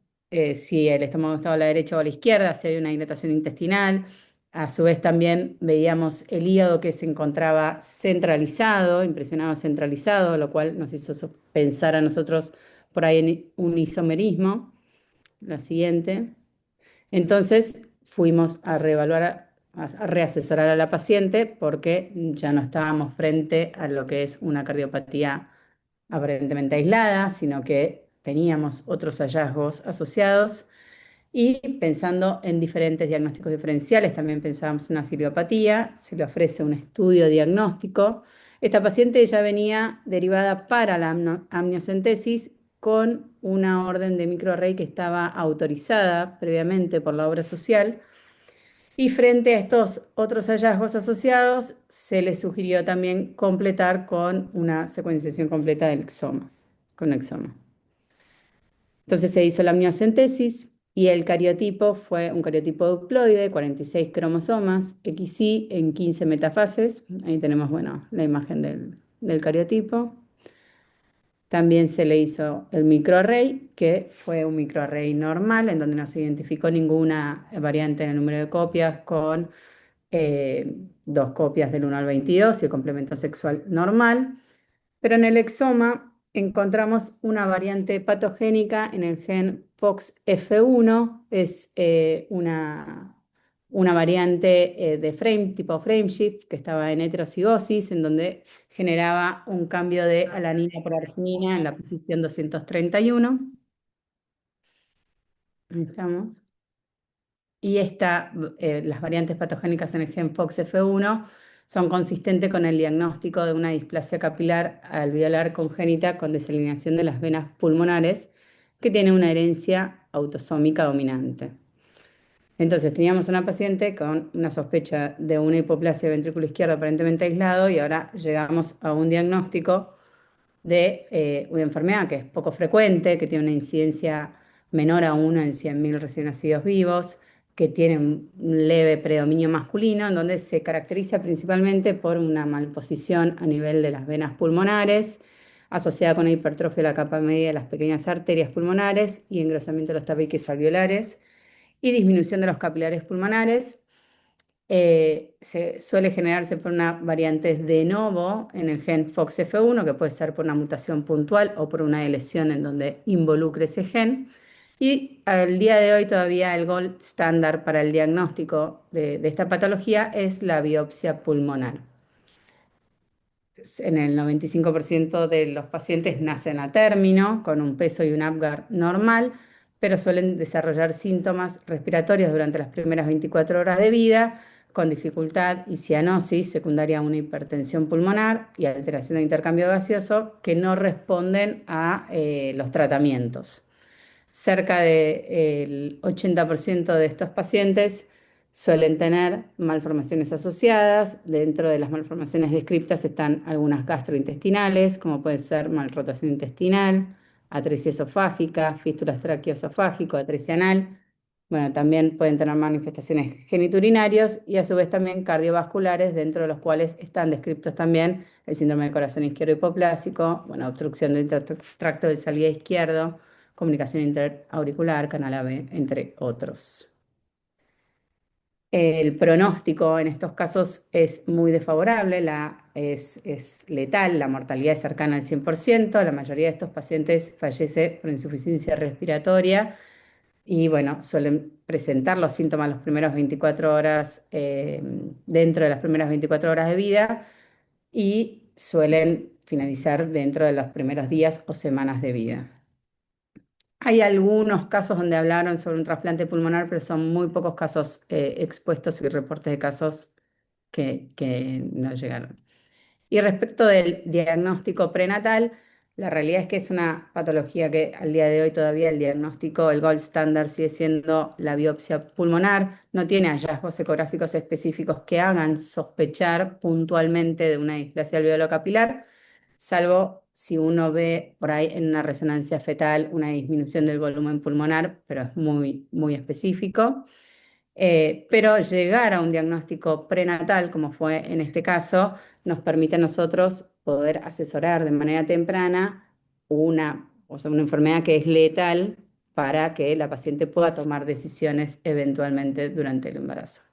Speaker 8: si el estómago estaba a la derecha o a la izquierda, si había una dilatación intestinal. A su vez también veíamos el hígado que se encontraba centralizado, impresionaba centralizado, lo cual nos hizo pensar a nosotros por ahí en un isomerismo. La siguiente. Entonces fuimos a reevaluar, a reasesorar a la paciente porque ya no estábamos frente a lo que es una cardiopatía aparentemente aislada, sino que teníamos otros hallazgos asociados y pensando en diferentes diagnósticos diferenciales, también pensábamos en una siriopatía, se le ofrece un estudio diagnóstico. Esta paciente ya venía derivada para la amniocentesis con una orden de microarray que estaba autorizada previamente por la obra social. Y frente a estos otros hallazgos asociados, se le sugirió también completar con una secuenciación completa del exoma, con exoma. Entonces se hizo la amniocentesis y el cariotipo fue un cariotipo euploide, 46 cromosomas, XY en 15 metafases. Ahí tenemos, bueno, la imagen del cariotipo. También se le hizo el microarray, que fue un microarray normal, en donde no se identificó ninguna variante en el número de copias, con 2 copias del 1 al 22 y el complemento sexual normal. Pero en el exoma encontramos una variante patogénica en el gen FOXF1, es una variante de frame, tipo frameshift, que estaba en heterocigosis, en donde generaba un cambio de alanina por arginina en la posición 231. Ahí estamos. Y las variantes patogénicas en el gen FOXF1 son consistentes con el diagnóstico de una displasia capilar alveolar congénita con desalineación de las venas pulmonares, que tiene una herencia autosómica dominante. Entonces teníamos una paciente con una sospecha de una hipoplasia de ventrículo izquierdo aparentemente aislado y ahora llegamos a un diagnóstico de una enfermedad que es poco frecuente, que tiene una incidencia menor a 1 en 100.000 recién nacidos vivos, que tiene un leve predominio masculino, en donde se caracteriza principalmente por una malposición a nivel de las venas pulmonares, asociada con una hipertrofia de la capa media de las pequeñas arterias pulmonares y engrosamiento de los tabiques alveolares y disminución de los capilares pulmonares. Suele generarse por una variante de novo en el gen FOXF1, que puede ser por una mutación puntual o por una lesión en donde involucre ese gen. Y al día de hoy todavía el gold estándar para el diagnóstico de esta patología es la biopsia pulmonar. En el 95% de los pacientes nacen a término con un peso y un Apgar normal, pero suelen desarrollar síntomas respiratorios durante las primeras 24 horas de vida, con dificultad y cianosis secundaria a una hipertensión pulmonar y alteración de intercambio gaseoso que no responden a los tratamientos. Cerca del 80% de estos pacientes suelen tener malformaciones asociadas. Dentro de las malformaciones descriptas están algunas gastrointestinales, como puede ser malrotación intestinal, atresia esofágica, fístulas traqueoesofágico, atresia anal. Bueno, también pueden tener manifestaciones geniturinarios y a su vez también cardiovasculares, dentro de los cuales están descriptos también el síndrome del corazón izquierdo hipoplásico, bueno, obstrucción del tracto de salida izquierdo, comunicación interauricular, canal AB, entre otros. El pronóstico en estos casos es muy desfavorable, es letal, la mortalidad es cercana al 100%, la mayoría de estos pacientes fallece por insuficiencia respiratoria y bueno, suelen presentar los síntomas los primeros 24 horas, dentro de las primeras 24 horas de vida y suelen finalizar dentro de los primeros días o semanas de vida. Hay algunos casos donde hablaron sobre un trasplante pulmonar, pero son muy pocos casos expuestos y reportes de casos que no llegaron. Y respecto del diagnóstico prenatal, la realidad es que es una patología que al día de hoy todavía el diagnóstico, el gold standard sigue siendo la biopsia pulmonar, no tiene hallazgos ecográficos específicos que hagan sospechar puntualmente de una displasia alveolo-capilar, salvo si uno ve por ahí en una resonancia fetal una disminución del volumen pulmonar, pero es muy, muy específico. Pero llegar a un diagnóstico prenatal, como fue en este caso, nos permite a nosotros poder asesorar de manera temprana o sea, una enfermedad que es letal para que la paciente pueda tomar decisiones eventualmente durante el embarazo.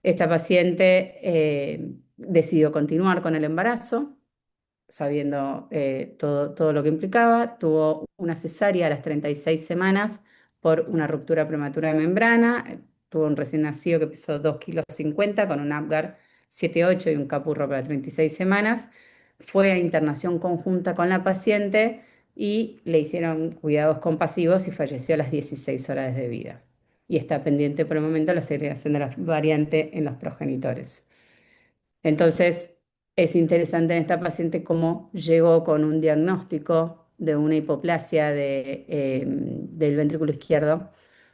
Speaker 8: Esta paciente decidió continuar con el embarazo, sabiendo todo lo que implicaba. Tuvo una cesárea a las 36 semanas por una ruptura prematura de membrana. Tuvo un recién nacido que pesó 2,50 kilos con un Apgar 7,8 y un capurro para 36 semanas. Fue a internación conjunta con la paciente y le hicieron cuidados compasivos y falleció a las 16 horas de vida. Y está pendiente por el momento la segregación de la variante en los progenitores. Entonces, es interesante en esta paciente cómo llegó con un diagnóstico de una hipoplasia del ventrículo izquierdo,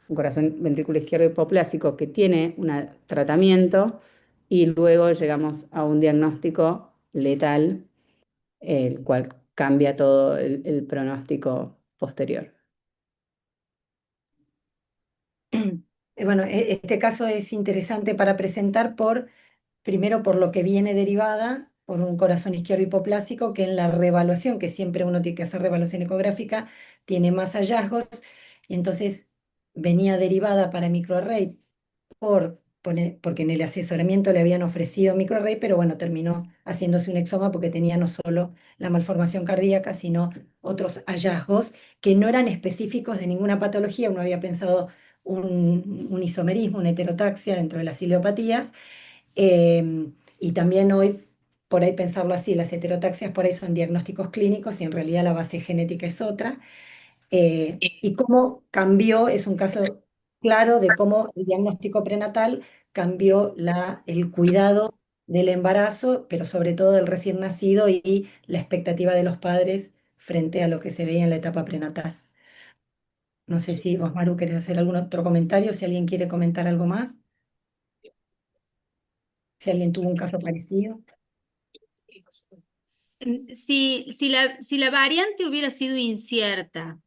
Speaker 8: un corazón ventrículo izquierdo hipoplásico que tiene un tratamiento y luego llegamos a un diagnóstico letal, el cual cambia todo el pronóstico posterior.
Speaker 2: Bueno, este caso es interesante para presentar primero por lo que viene derivada, por un corazón izquierdo hipoplásico, que en la reevaluación, que siempre uno tiene que hacer reevaluación ecográfica, tiene más hallazgos, y entonces venía derivada para microarray porque en el asesoramiento le habían ofrecido microarray, pero bueno, terminó haciéndose un exoma porque tenía no solo la malformación cardíaca, sino otros hallazgos que no eran específicos de ninguna patología. Uno había pensado un isomerismo, una heterotaxia dentro de las ileopatías, y también hoy, por ahí pensarlo así, las heterotaxias por ahí son diagnósticos clínicos y en realidad la base genética es otra. Y cómo cambió, es un caso claro de cómo el diagnóstico prenatal cambió el cuidado del embarazo, pero sobre todo del recién nacido y la expectativa de los padres frente a lo que se veía en la etapa prenatal. No sé si vos, Maru, querés hacer algún otro comentario, si alguien quiere comentar algo más, si alguien tuvo un caso parecido.
Speaker 5: Si la variante hubiera sido incierta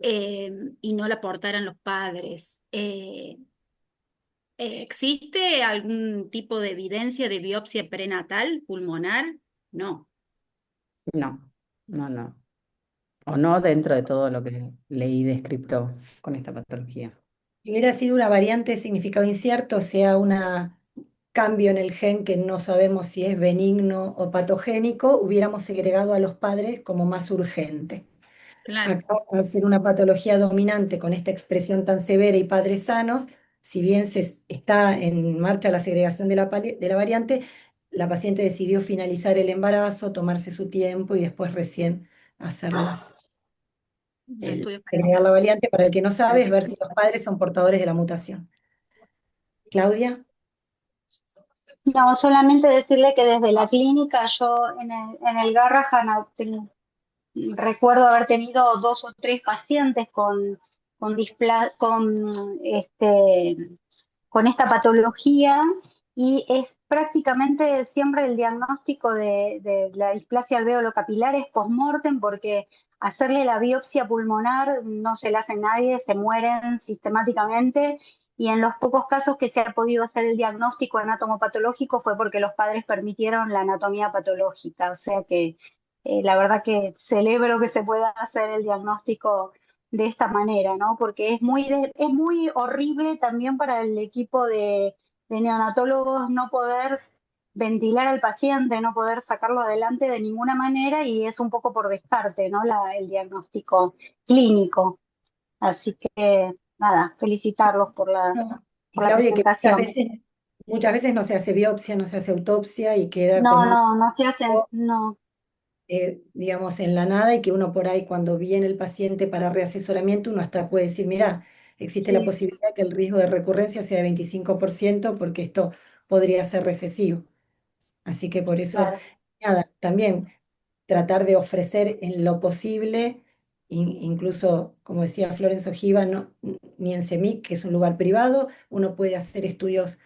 Speaker 5: y no la aportaran los padres, ¿existe algún tipo de evidencia de biopsia prenatal pulmonar? No.
Speaker 8: No, no. O no dentro de todo lo que leí descripto con esta patología.
Speaker 2: Si hubiera sido una variante de significado incierto, o sea, un cambio en el gen que no sabemos si es benigno o patogénico, hubiéramos segregado a los padres como más urgente.
Speaker 5: Claro.
Speaker 2: Acá, al ser una patología dominante con esta expresión tan severa y padres sanos, si bien está en marcha la segregación de la variante, la paciente decidió finalizar el embarazo, tomarse su tiempo y después recién hacerlas. Agregar la variante, para el que no sabe, es ver si los padres son portadores de la mutación. Claudia.
Speaker 7: No, solamente decirle que desde la clínica yo en el Garrahan recuerdo haber tenido 2 o 3 pacientes con esta patología y es prácticamente siempre el diagnóstico de la displasia alveolo-capilar es post-mortem porque hacerle la biopsia pulmonar no se la hace a nadie, se mueren sistemáticamente y en los pocos casos que se ha podido hacer el diagnóstico anatomopatológico fue porque los padres permitieron la anatomía patológica, o sea que la verdad que celebro que se pueda hacer el diagnóstico de esta manera, ¿no? Porque es muy horrible también para el equipo de neonatólogos no poder ventilar al paciente, no poder sacarlo adelante de ninguna manera y es un poco por descarte, ¿no? El diagnóstico clínico. Así que, nada, felicitarlos
Speaker 2: No, y
Speaker 7: por la
Speaker 2: Claudia, que
Speaker 7: presentación.
Speaker 2: muchas veces no se hace biopsia, no se hace autopsia y queda
Speaker 7: No,
Speaker 2: con un,
Speaker 7: no, no se hacen, no,
Speaker 2: digamos, en la nada y que uno por ahí cuando viene el paciente para reasesoramiento, uno hasta puede decir, mira, existe la
Speaker 7: sí,
Speaker 2: posibilidad que el riesgo de recurrencia sea de 25% porque esto podría ser recesivo. Así que por eso,
Speaker 7: claro.
Speaker 2: nada, también tratar de ofrecer en lo posible, incluso, como decía Florencio Giva, ni en CEMIC, que es un lugar privado, uno puede hacer estudios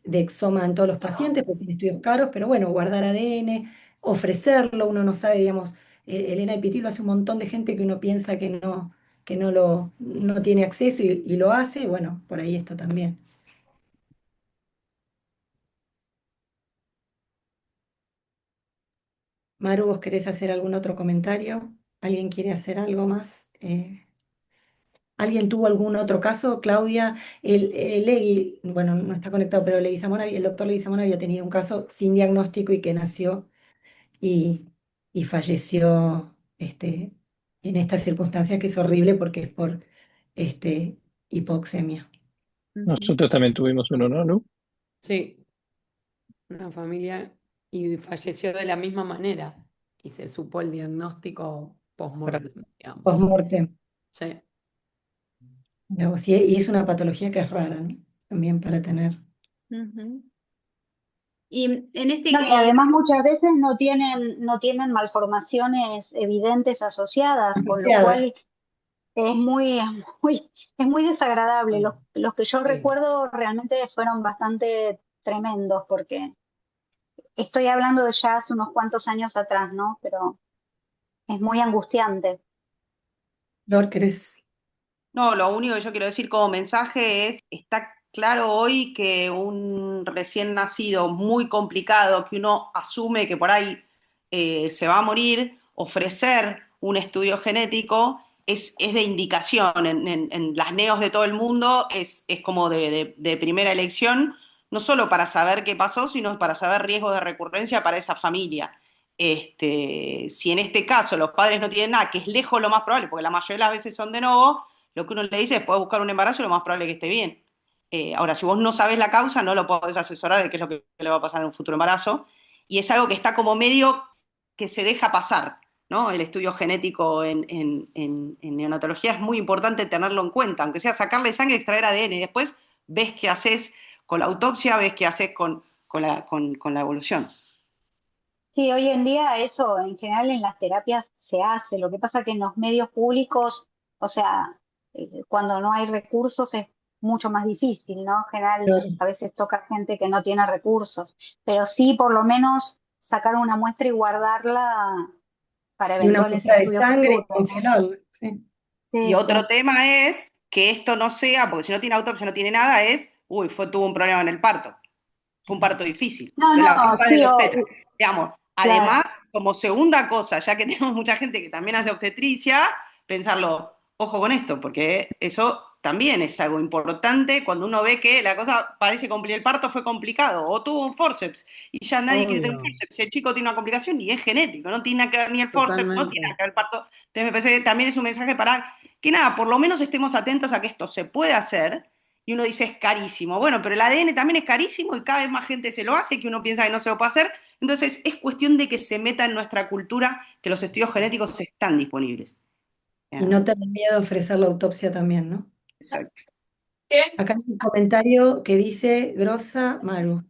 Speaker 2: de exoma en todos los pacientes, pues son estudios caros, pero bueno, guardar ADN, ofrecerlo, uno no sabe, digamos, el NIPT lo hace un montón de gente que uno piensa no tiene acceso y lo hace, bueno, por ahí esto también. Maru, ¿vos querés hacer algún otro comentario? ¿Alguien quiere hacer algo más? ¿Alguien tuvo algún otro caso? Claudia, el Legui, bueno, no está conectado, pero el doctor Leguizamón había tenido un caso sin diagnóstico y que nació y, y falleció en estas circunstancias que es horrible porque es por este, hipoxemia.
Speaker 3: Ujú.
Speaker 1: Nosotros también tuvimos uno, ¿no, Lu?
Speaker 9: Sí, una familia y falleció de la misma manera y se supo el diagnóstico post-mortem, digamos.
Speaker 2: Postmortem.
Speaker 9: Sí.
Speaker 2: Digamos, y es una patología que es rara, ¿no? También para tener.
Speaker 5: Ujú. Y en este,
Speaker 7: No, y además muchas veces no tienen malformaciones evidentes asociadas, con lo
Speaker 2: Asociadas.
Speaker 7: cual es es muy desagradable. Los que yo
Speaker 2: Sí.
Speaker 7: recuerdo realmente fueron bastante tremendos, porque estoy hablando de ya hace unos cuantos años atrás, ¿no? Pero es muy angustiante.
Speaker 2: Flor, ¿querés?
Speaker 4: No, lo único que yo quiero decir como mensaje es, está claro hoy que un recién nacido muy complicado, que uno asume que por ahí se va a morir, ofrecer un estudio genético es de indicación. En las neos de todo el mundo es como de primera elección, no solo para saber qué pasó, sino para saber riesgos de recurrencia para esa familia. Si en este caso los padres no tienen nada, que es lejos lo más probable, porque la mayoría de las veces son de nuevo, lo que uno le dice es, puedes buscar un embarazo y lo más probable es que esté bien. Ahora, si vos no sabes la causa, no lo podés asesorar de qué es lo que le va a pasar en un futuro embarazo. Y es algo que está como medio que se deja pasar, ¿no? El estudio genético en neonatología es muy importante tenerlo en cuenta, aunque sea sacarle sangre, extraer ADN, y después ves qué haces con la autopsia, ves qué haces con la evolución.
Speaker 7: Sí, hoy en día eso en general en las terapias se hace. Lo que pasa que en los medios públicos, o sea, cuando no hay recursos es mucho más difícil, ¿no? En general
Speaker 2: Flor,
Speaker 7: a veces toca gente que no tiene recursos, pero sí por lo menos sacar una muestra y guardarla para
Speaker 2: y una
Speaker 7: eventuales
Speaker 2: muestra de
Speaker 7: estudios
Speaker 2: sangre y
Speaker 7: futuros, ¿no?
Speaker 2: congelarla. Sí.
Speaker 4: Y
Speaker 7: Sí,
Speaker 4: otro
Speaker 7: sí.
Speaker 4: tema es que esto no sea, porque si no tiene autopsia, no tiene nada, tuvo un problema en el parto. Fue un parto difícil.
Speaker 7: No,
Speaker 4: Entonces la
Speaker 7: no,
Speaker 4: culpa es
Speaker 7: sí,
Speaker 4: del obstetra. Digamos,
Speaker 7: claro.
Speaker 4: además, como segunda cosa, ya que tenemos mucha gente que también hace obstetricia, pensarlo, ojo con esto, porque eso también es algo importante cuando uno ve que la cosa parece complicada, el parto fue complicado, o tuvo un forceps, y ya nadie quiere tener un
Speaker 9: Obvio,
Speaker 4: forceps, si el chico tiene una complicación y es genético, no tiene nada que ver ni el forceps, no tiene nada
Speaker 9: totalmente.
Speaker 4: que ver el parto. Entonces me parece que también es un mensaje para que nada, por lo menos estemos atentos a que esto se puede hacer y uno dice es carísimo. Bueno, pero el ADN también es carísimo y cada vez más gente se lo hace, que uno piensa que no se lo puede hacer. Entonces es cuestión de que se meta en nuestra cultura que los estudios genéticos están disponibles.
Speaker 2: Y no tener miedo a ofrecer la autopsia también, ¿no?
Speaker 4: Exacto.
Speaker 2: Acá hay un comentario que dice Grosa Maru.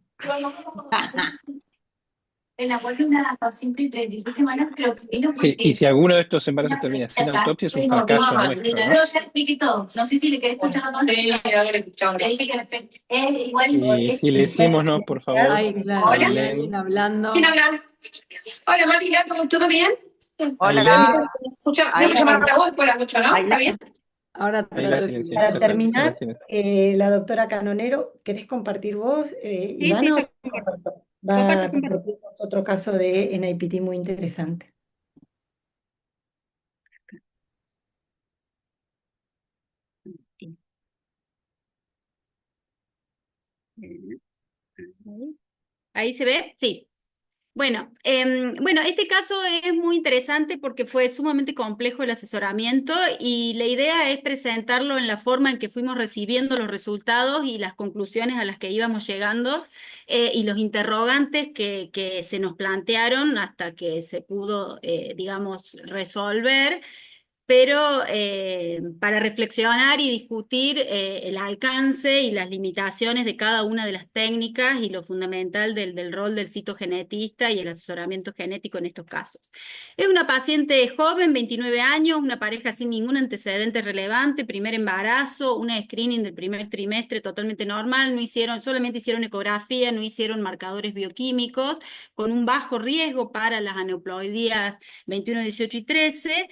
Speaker 10: En la columna paciente de 16 semanas, creo que vino
Speaker 1: Sí,
Speaker 10: porque
Speaker 1: y si
Speaker 10: es
Speaker 1: alguno de estos embarazos
Speaker 10: una
Speaker 1: termina sin
Speaker 10: acá.
Speaker 1: autopsia es un
Speaker 10: Tengo
Speaker 1: fracaso
Speaker 10: mamá,
Speaker 1: nuestro,
Speaker 10: no,
Speaker 1: ¿no?
Speaker 10: ya expliqué todo. No sé si le querés escuchar más. Sí, a ver, escuchamos. Es igual,
Speaker 1: Y
Speaker 10: es
Speaker 1: si le decimos, no, por favor,
Speaker 9: Ay, claro, hay alguien
Speaker 1: hablen.
Speaker 10: ¿Quién
Speaker 9: hablando.
Speaker 10: habla? Hola, Marina, ¿todo bien?
Speaker 1: Ahí,
Speaker 4: Hola,
Speaker 10: Tengo
Speaker 4: ahí
Speaker 10: que llamar
Speaker 4: la,
Speaker 10: a vos después de las 8, ¿no?
Speaker 4: ahí
Speaker 10: ¿Está
Speaker 4: la-
Speaker 10: bien?
Speaker 9: Ahora
Speaker 1: ahí la
Speaker 9: trato de
Speaker 1: silencié,
Speaker 2: Para
Speaker 9: silenciarlo.
Speaker 1: perfecto, la
Speaker 2: terminar,
Speaker 1: silencié.
Speaker 2: la doctora Canonero, ¿querés compartir vos,
Speaker 5: sí, sí,
Speaker 2: Ivana,
Speaker 5: yo
Speaker 2: o
Speaker 5: comparto.
Speaker 2: va a
Speaker 5: Comparto.
Speaker 2: compartir otro caso de NIPT muy interesante?
Speaker 5: Ahí se ve, sí. Bueno, este caso es muy interesante porque fue sumamente complejo el asesoramiento y la idea es presentarlo en la forma en que fuimos recibiendo los resultados y las conclusiones a las que íbamos llegando y los interrogantes que se nos plantearon hasta que se pudo, digamos, resolver, pero para reflexionar y discutir el alcance y las limitaciones de cada una de las técnicas y lo fundamental del rol del citogenetista y el asesoramiento genético en estos casos. Es una paciente joven, 29 años, una pareja sin ningún antecedente relevante, primer embarazo, una screening del primer trimestre totalmente normal, solamente hicieron ecografía, no hicieron marcadores bioquímicos, con un bajo riesgo para las aneuploidías 21, 18 y 13,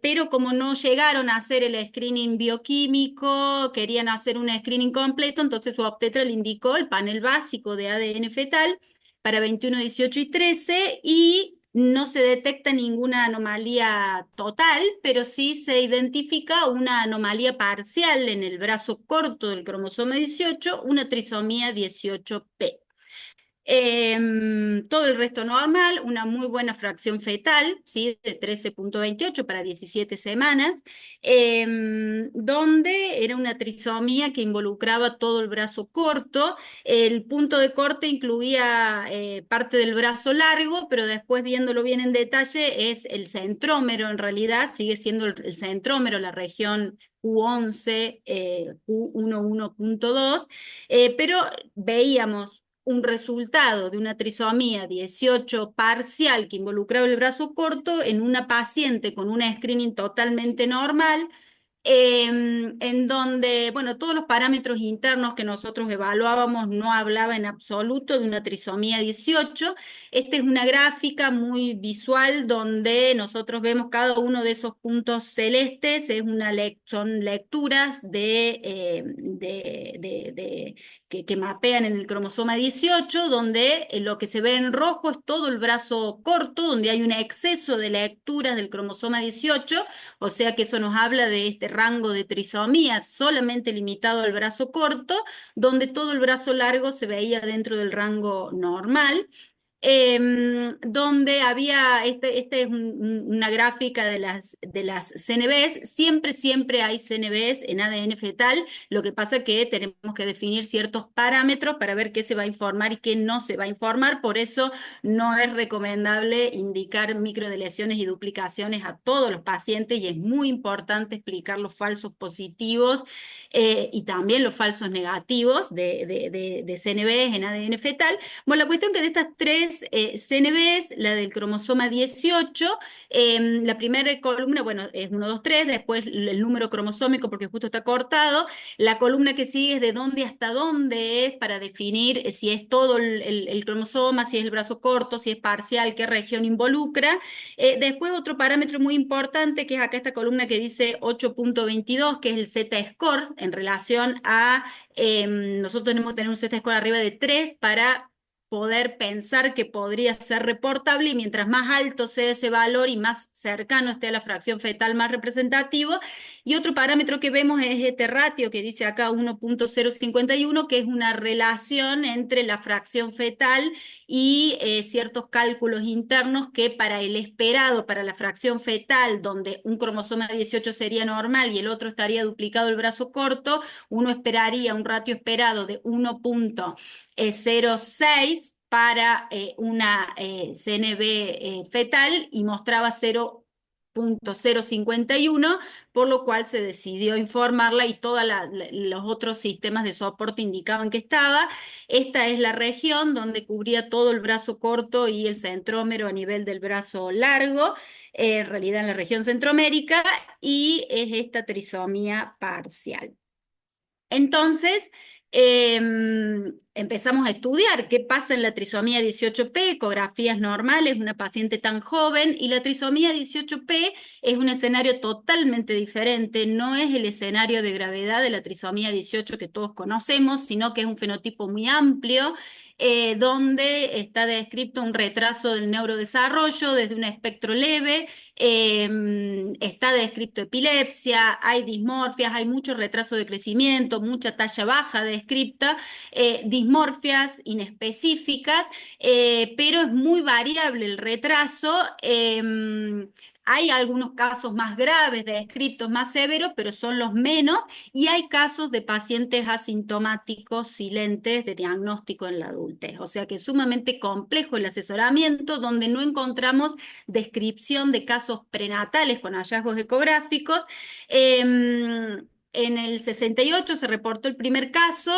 Speaker 5: pero como no llegaron a hacer el screening bioquímico, querían hacer un screening completo, entonces su obstetra le indicó el panel básico de ADN fetal para 21, 18 y 13 y no se detecta ninguna anomalía total, pero sí se identifica una anomalía parcial en el brazo corto del cromosoma 18, una trisomía 18P. Todo el resto normal, una muy buena fracción fetal, ¿sí? De 13,28 para 17 semanas, donde era una trisomía que involucraba todo el brazo corto. El punto de corte incluía parte del brazo largo, pero después viéndolo bien en detalle es el centrómero, en realidad sigue siendo el centrómero, la región Q11, Q11.2, pero veíamos un resultado de una trisomía 18 parcial que involucraba el brazo corto en una paciente con una screening totalmente normal, en donde, bueno, todos los parámetros internos que nosotros evaluábamos no hablaba en absoluto de una trisomía 18. Esta es una gráfica muy visual donde nosotros vemos cada uno de esos puntos celestes, son lecturas que mapean en el cromosoma 18, donde lo que se ve en rojo es todo el brazo corto, donde hay un exceso de lecturas del cromosoma 18, o sea que eso nos habla de este rango de trisomía solamente limitado al brazo corto, donde todo el brazo largo se veía dentro del rango normal. Donde había, este es una gráfica de las CNVs, siempre hay CNVs en ADN fetal, lo que pasa que tenemos que definir ciertos parámetros para ver qué se va a informar y qué no se va a informar, por eso no es recomendable indicar microdeleciones y duplicaciones a todos los pacientes y es muy importante explicar los falsos positivos y también los falsos negativos de CNVs en ADN fetal. Bueno, la cuestión que de estas tres CNVs, la del cromosoma 18, la primera columna, bueno, es 1, 2, 3, después el número cromosómico porque justo está cortado, la columna que sigue es de dónde hasta dónde es para definir si es todo el cromosoma, si es el brazo corto, si es parcial, qué región involucra. Después otro parámetro muy importante que es acá esta columna que dice 8,22, que es el Z-score en relación a, nosotros tenemos que tener un Z-score arriba de 3 para poder pensar que podría ser reportable y mientras más alto sea ese valor y más cercano esté a la fracción fetal más representativo. Y otro parámetro que vemos es este ratio que dice acá 1,051, que es una relación entre la fracción fetal y ciertos cálculos internos que para el esperado, para la fracción fetal, donde un cromosoma 18 sería normal y el otro estaría duplicado el brazo corto, uno esperaría un ratio esperado de 1,06 para una CNV fetal y mostraba 0,051, por lo cual se decidió informarla y todos los otros sistemas de soporte indicaban que estaba. Esta es la región donde cubría todo el brazo corto y el centrómero a nivel del brazo largo, en realidad en la región centromérica, y es esta trisomía parcial. Entonces, empezamos a estudiar qué pasa en la trisomía 18P, ecografías normales, una paciente tan joven, y la trisomía 18P es un escenario totalmente diferente, no es el escenario de gravedad de la trisomía 18 que todos conocemos, sino que es un fenotipo muy amplio, donde está descrito un retraso del neurodesarrollo desde un espectro leve, está descrito epilepsia, hay dismorfias, hay mucho retraso de crecimiento, mucha talla baja descripta, dismorfias inespecíficas, pero es muy variable el retraso. Hay algunos casos más graves, descriptos más severos, pero son los menos, y hay casos de pacientes asintomáticos silentes de diagnóstico en la adultez. O sea que es sumamente complejo el asesoramiento, donde no encontramos descripción de casos prenatales con hallazgos ecográficos. En el 68 se reportó el primer caso,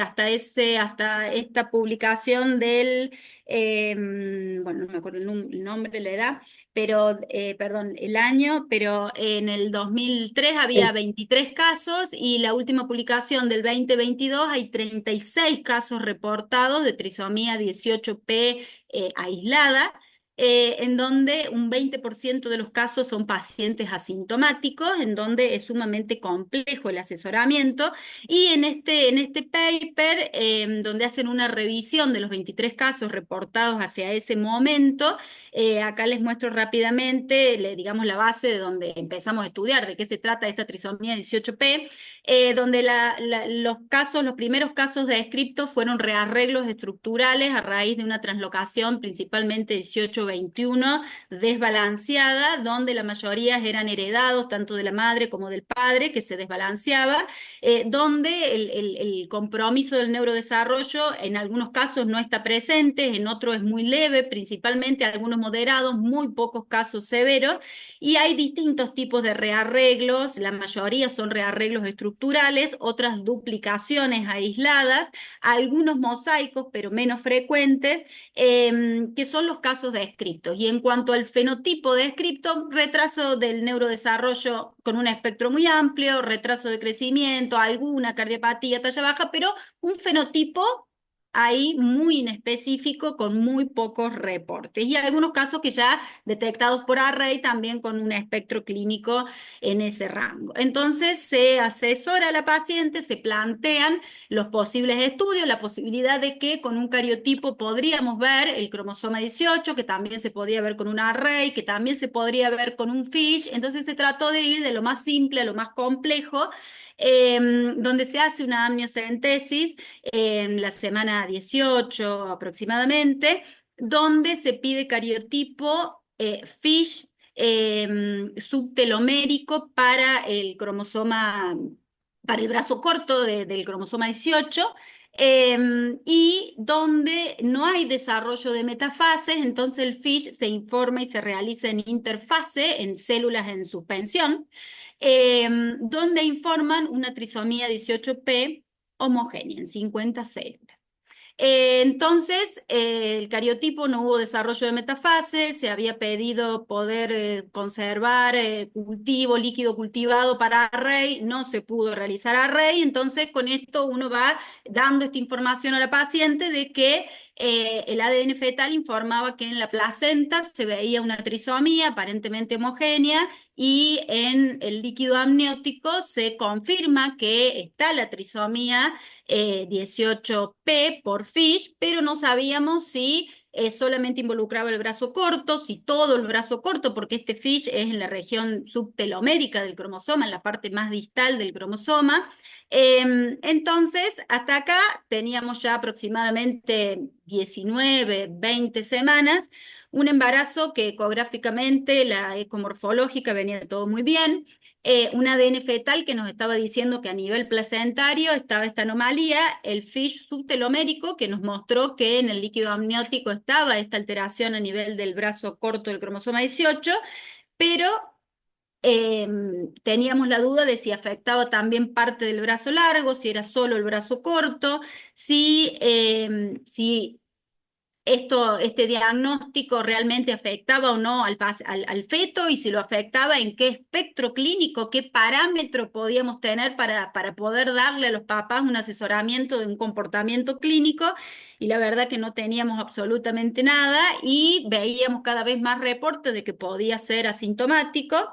Speaker 5: hasta esta publicación del, bueno, no me acuerdo el nombre, la edad, pero, perdón, el año, pero en el 2003 había 23 casos, y la última publicación del 2022 hay 36 casos reportados de trisomía 18P aislada, en donde un 20% de los casos son pacientes asintomáticos, en donde es sumamente complejo el asesoramiento. Y en este paper, donde hacen una revisión de los 23 casos reportados hacia ese momento, acá les muestro rápidamente, digamos, la base de donde empezamos a estudiar de qué se trata esta trisomía 18P, donde los primeros casos descriptos fueron rearreglos estructurales a raíz de una translocación principalmente 18-21 desbalanceada, donde la mayoría eran heredados tanto de la madre como del padre, que se desbalanceaba, donde el compromiso del neurodesarrollo en algunos casos no está presente, en otros es muy leve, principalmente algunos moderados, muy pocos casos severos, y hay distintos tipos de rearreglos, la mayoría son rearreglos estructurales, otras duplicaciones aisladas, algunos mosaicos, pero menos frecuentes, que son los casos descriptos. Y en cuanto al fenotipo descripto, retraso del neurodesarrollo con un espectro muy amplio, retraso de crecimiento, alguna cardiopatía, talla baja, pero un fenotipo ahí muy inespecífico con muy pocos reportes. Y algunos casos que ya detectados por array también con un espectro clínico en ese rango. Entonces se asesora a la paciente, se plantean los posibles estudios, la posibilidad de que con un cariotipo podríamos ver el cromosoma 18, que también se podía ver con un array, que también se podría ver con un FISH. Entonces se trató de ir de lo más simple a lo más complejo, donde se hace una amniocentesis en la semana 18 aproximadamente, donde se pide cariotipo FISH subtelomérico para el cromosoma, para el brazo corto del cromosoma 18, y donde no hay desarrollo de metafases, entonces el FISH se informa y se realiza en interfase, en células en suspensión, donde informan una trisomía 18P homogénea en 50 células. Entonces, el cariotipo no hubo desarrollo de metafase, se había pedido poder conservar cultivo, líquido cultivado para array, no se pudo realizar array, entonces con esto uno va dando esta información a la paciente de que el ADN fetal informaba que en la placenta se veía una trisomía aparentemente homogénea, y en el líquido amniótico se confirma que está la trisomía 18P por FISH, pero no sabíamos si solamente involucraba el brazo corto, si todo el brazo corto, porque este FISH es en la región subtelomérica del cromosoma, en la parte más distal del cromosoma. Entonces, hasta acá teníamos ya aproximadamente 19, 20 semanas, un embarazo que ecográficamente, la ecomorfológica venía todo muy bien, un ADN fetal que nos estaba diciendo que a nivel placentario estaba esta anomalía, el FISH subtelomérico que nos mostró que en el líquido amniótico estaba esta alteración a nivel del brazo corto del cromosoma 18, pero teníamos la duda de si afectaba también parte del brazo largo, si era solo el brazo corto, si este diagnóstico realmente afectaba o no al feto, y si lo afectaba, en qué espectro clínico, qué parámetro podíamos tener para poder darle a los papás un asesoramiento de un comportamiento clínico, y la verdad que no teníamos absolutamente nada, y veíamos cada vez más reportes de que podía ser asintomático.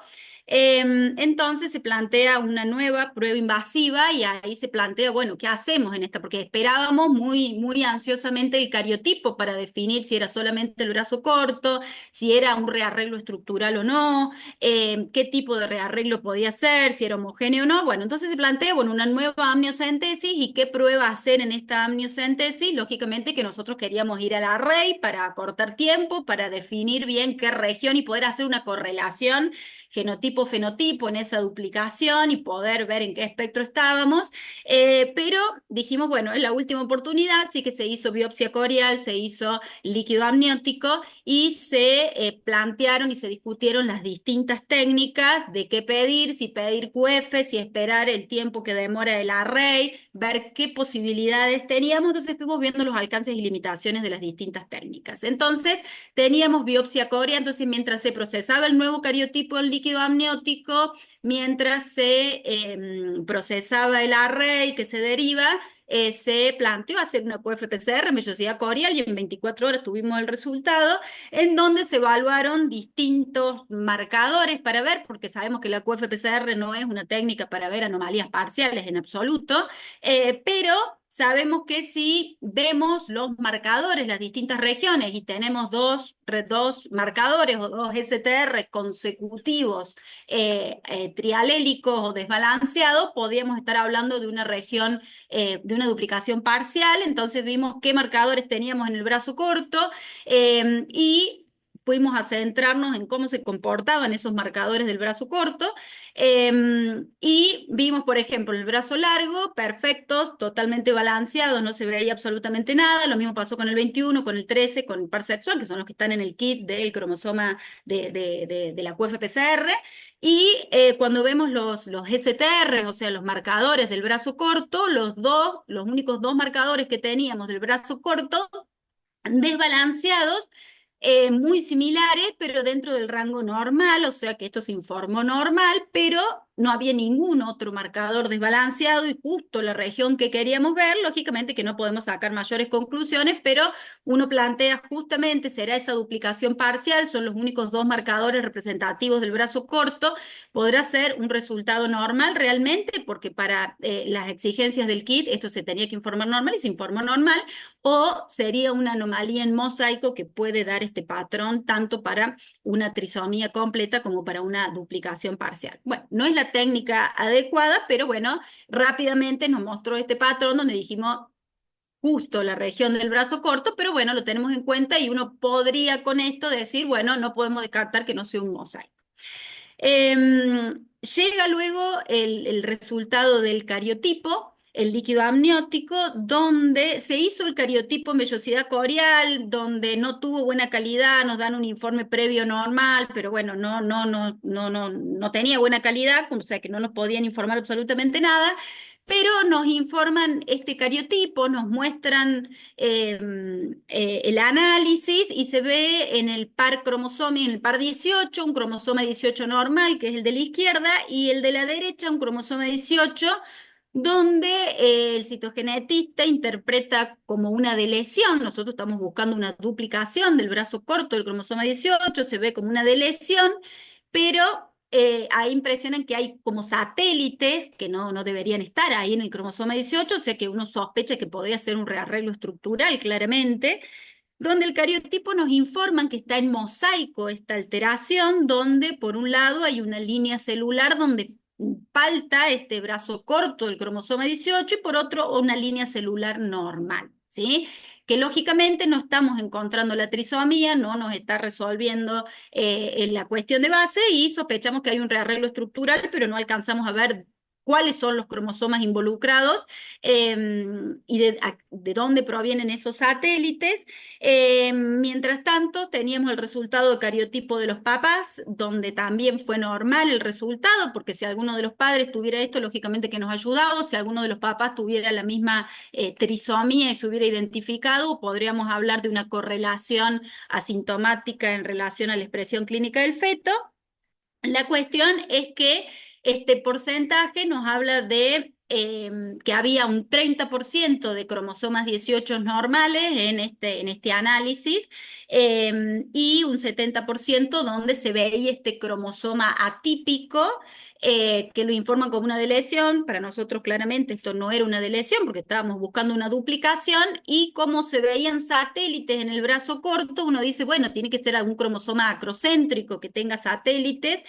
Speaker 5: Entonces se plantea una nueva prueba invasiva, y ahí se plantea, bueno, ¿qué hacemos en esta? Porque esperábamos muy ansiosamente el cariotipo para definir si era solamente el brazo corto, si era un rearreglo estructural o no, qué tipo de rearreglo podía ser, si era homogéneo o no. Bueno, entonces se plantea, bueno, una nueva amniocentesis, y qué prueba hacer en esta amniocentesis. Lógicamente que nosotros queríamos ir a la REI para acortar tiempo, para definir bien qué región y poder hacer una correlación genotipo-fenotipo en esa duplicación y poder ver en qué espectro estábamos, pero dijimos, bueno, es la última oportunidad, sí que se hizo biopsia corial, se hizo líquido amniótico, y se plantearon y se discutieron las distintas técnicas de qué pedir, si pedir QF, si esperar el tiempo que demora el array, ver qué posibilidades teníamos. Entonces fuimos viendo los alcances y limitaciones de las distintas técnicas. Entonces teníamos biopsia corial, entonces mientras se procesaba el nuevo cariotipo en líquido amniótico, mientras se procesaba el array que se deriva, se planteó hacer una QF-PCR, vellosidad corial, y en 24 horas tuvimos el resultado, en donde se evaluaron distintos marcadores para ver, porque sabemos que la QF-PCR no es una técnica para ver anomalías parciales en absoluto, pero sabemos que si vemos los marcadores, las distintas regiones, y tenemos dos marcadores o dos STR consecutivos, trialélicos o desbalanceados, podríamos estar hablando de una región, de una duplicación parcial. Entonces vimos qué marcadores teníamos en el brazo corto, y fuimos a centrarnos en cómo se comportaban esos marcadores del brazo corto, y vimos, por ejemplo, el brazo largo, perfectos, totalmente balanceados, no se veía absolutamente nada. Lo mismo pasó con el 21, con el 13, con el par sexual, que son los que están en el kit del cromosoma de la QFPCR. Y cuando vemos los STR, o sea, los marcadores del brazo corto, los únicos dos marcadores que teníamos del brazo corto, desbalanceados, muy similares, pero dentro del rango normal, o sea que esto se informó normal, pero no había ningún otro marcador desbalanceado, y justo la región que queríamos ver. Lógicamente que no podemos sacar mayores conclusiones, pero uno plantea justamente, ¿será esa duplicación parcial? Son los únicos dos marcadores representativos del brazo corto. ¿Podrá ser un resultado normal realmente? Porque para las exigencias del kit esto se tenía que informar normal, y se informó normal. ¿O sería una anomalía en mosaico que puede dar este patrón tanto para una trisomía completa como para una duplicación parcial? Bueno, no es la técnica adecuada, pero bueno, rápidamente nos mostró este patrón donde dijimos justo la región del brazo corto, pero bueno, lo tenemos en cuenta, y uno podría con esto decir, bueno, no podemos descartar que no sea un mosaico. Llega luego el resultado del cariotipo, el líquido amniótico, donde se hizo el cariotipo en vellosidad corial, donde no tuvo buena calidad. Nos dan un informe previo normal, pero bueno, no tenía buena calidad, o sea que no nos podían informar absolutamente nada. Pero nos informan este cariotipo, nos muestran el análisis, y se ve en el par cromosoma, en el par 18, un cromosoma 18 normal, que es el de la izquierda, y el de la derecha, un cromosoma 18, donde el citogenetista interpreta como una deleción. Nosotros estamos buscando una duplicación del brazo corto del cromosoma 18, se ve como una deleción, pero hay impresionan que hay como satélites que no deberían estar ahí en el cromosoma 18, o sea que uno sospecha que podría ser un rearreglo estructural claramente, donde el cariotipo nos informan que está en mosaico esta alteración, donde por un lado hay una línea celular donde falta este brazo corto del cromosoma 18, y por otro una línea celular normal, ¿sí? Que lógicamente no estamos encontrando la trisomía, no nos está resolviendo la cuestión de base, y sospechamos que hay un rearreglo estructural, pero no alcanzamos a ver cuáles son los cromosomas involucrados y de dónde provienen esos satélites. Mientras tanto, teníamos el resultado de cariotipo de los papás, donde también fue normal el resultado, porque si alguno de los padres tuviera esto, lógicamente que nos ayudaba, o si alguno de los papás tuviera la misma trisomía y se hubiera identificado, podríamos hablar de una correlación asintomática en relación a la expresión clínica del feto. La cuestión es que este porcentaje nos habla de que había un 30% de cromosomas 18 normales en este análisis y un 70% donde se veía este cromosoma atípico que lo informan como una deleción. Para nosotros claramente esto no era una deleción porque estábamos buscando una duplicación, y como se veían satélites en el brazo corto, uno dice, bueno, tiene que ser algún cromosoma acrocéntrico que tenga satélites.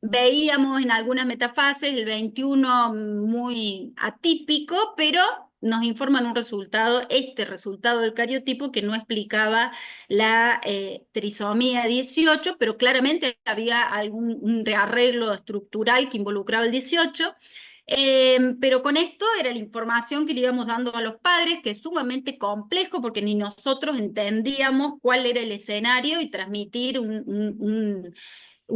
Speaker 5: Veíamos en algunas metafases el 21 muy atípico, pero nos informan un resultado, este resultado del cariotipo, que no explicaba la trisomía 18, pero claramente había un rearreglo estructural que involucraba el 18. Pero con esto era la información que le íbamos dando a los padres, que es sumamente complejo porque ni nosotros entendíamos cuál era el escenario, y transmitir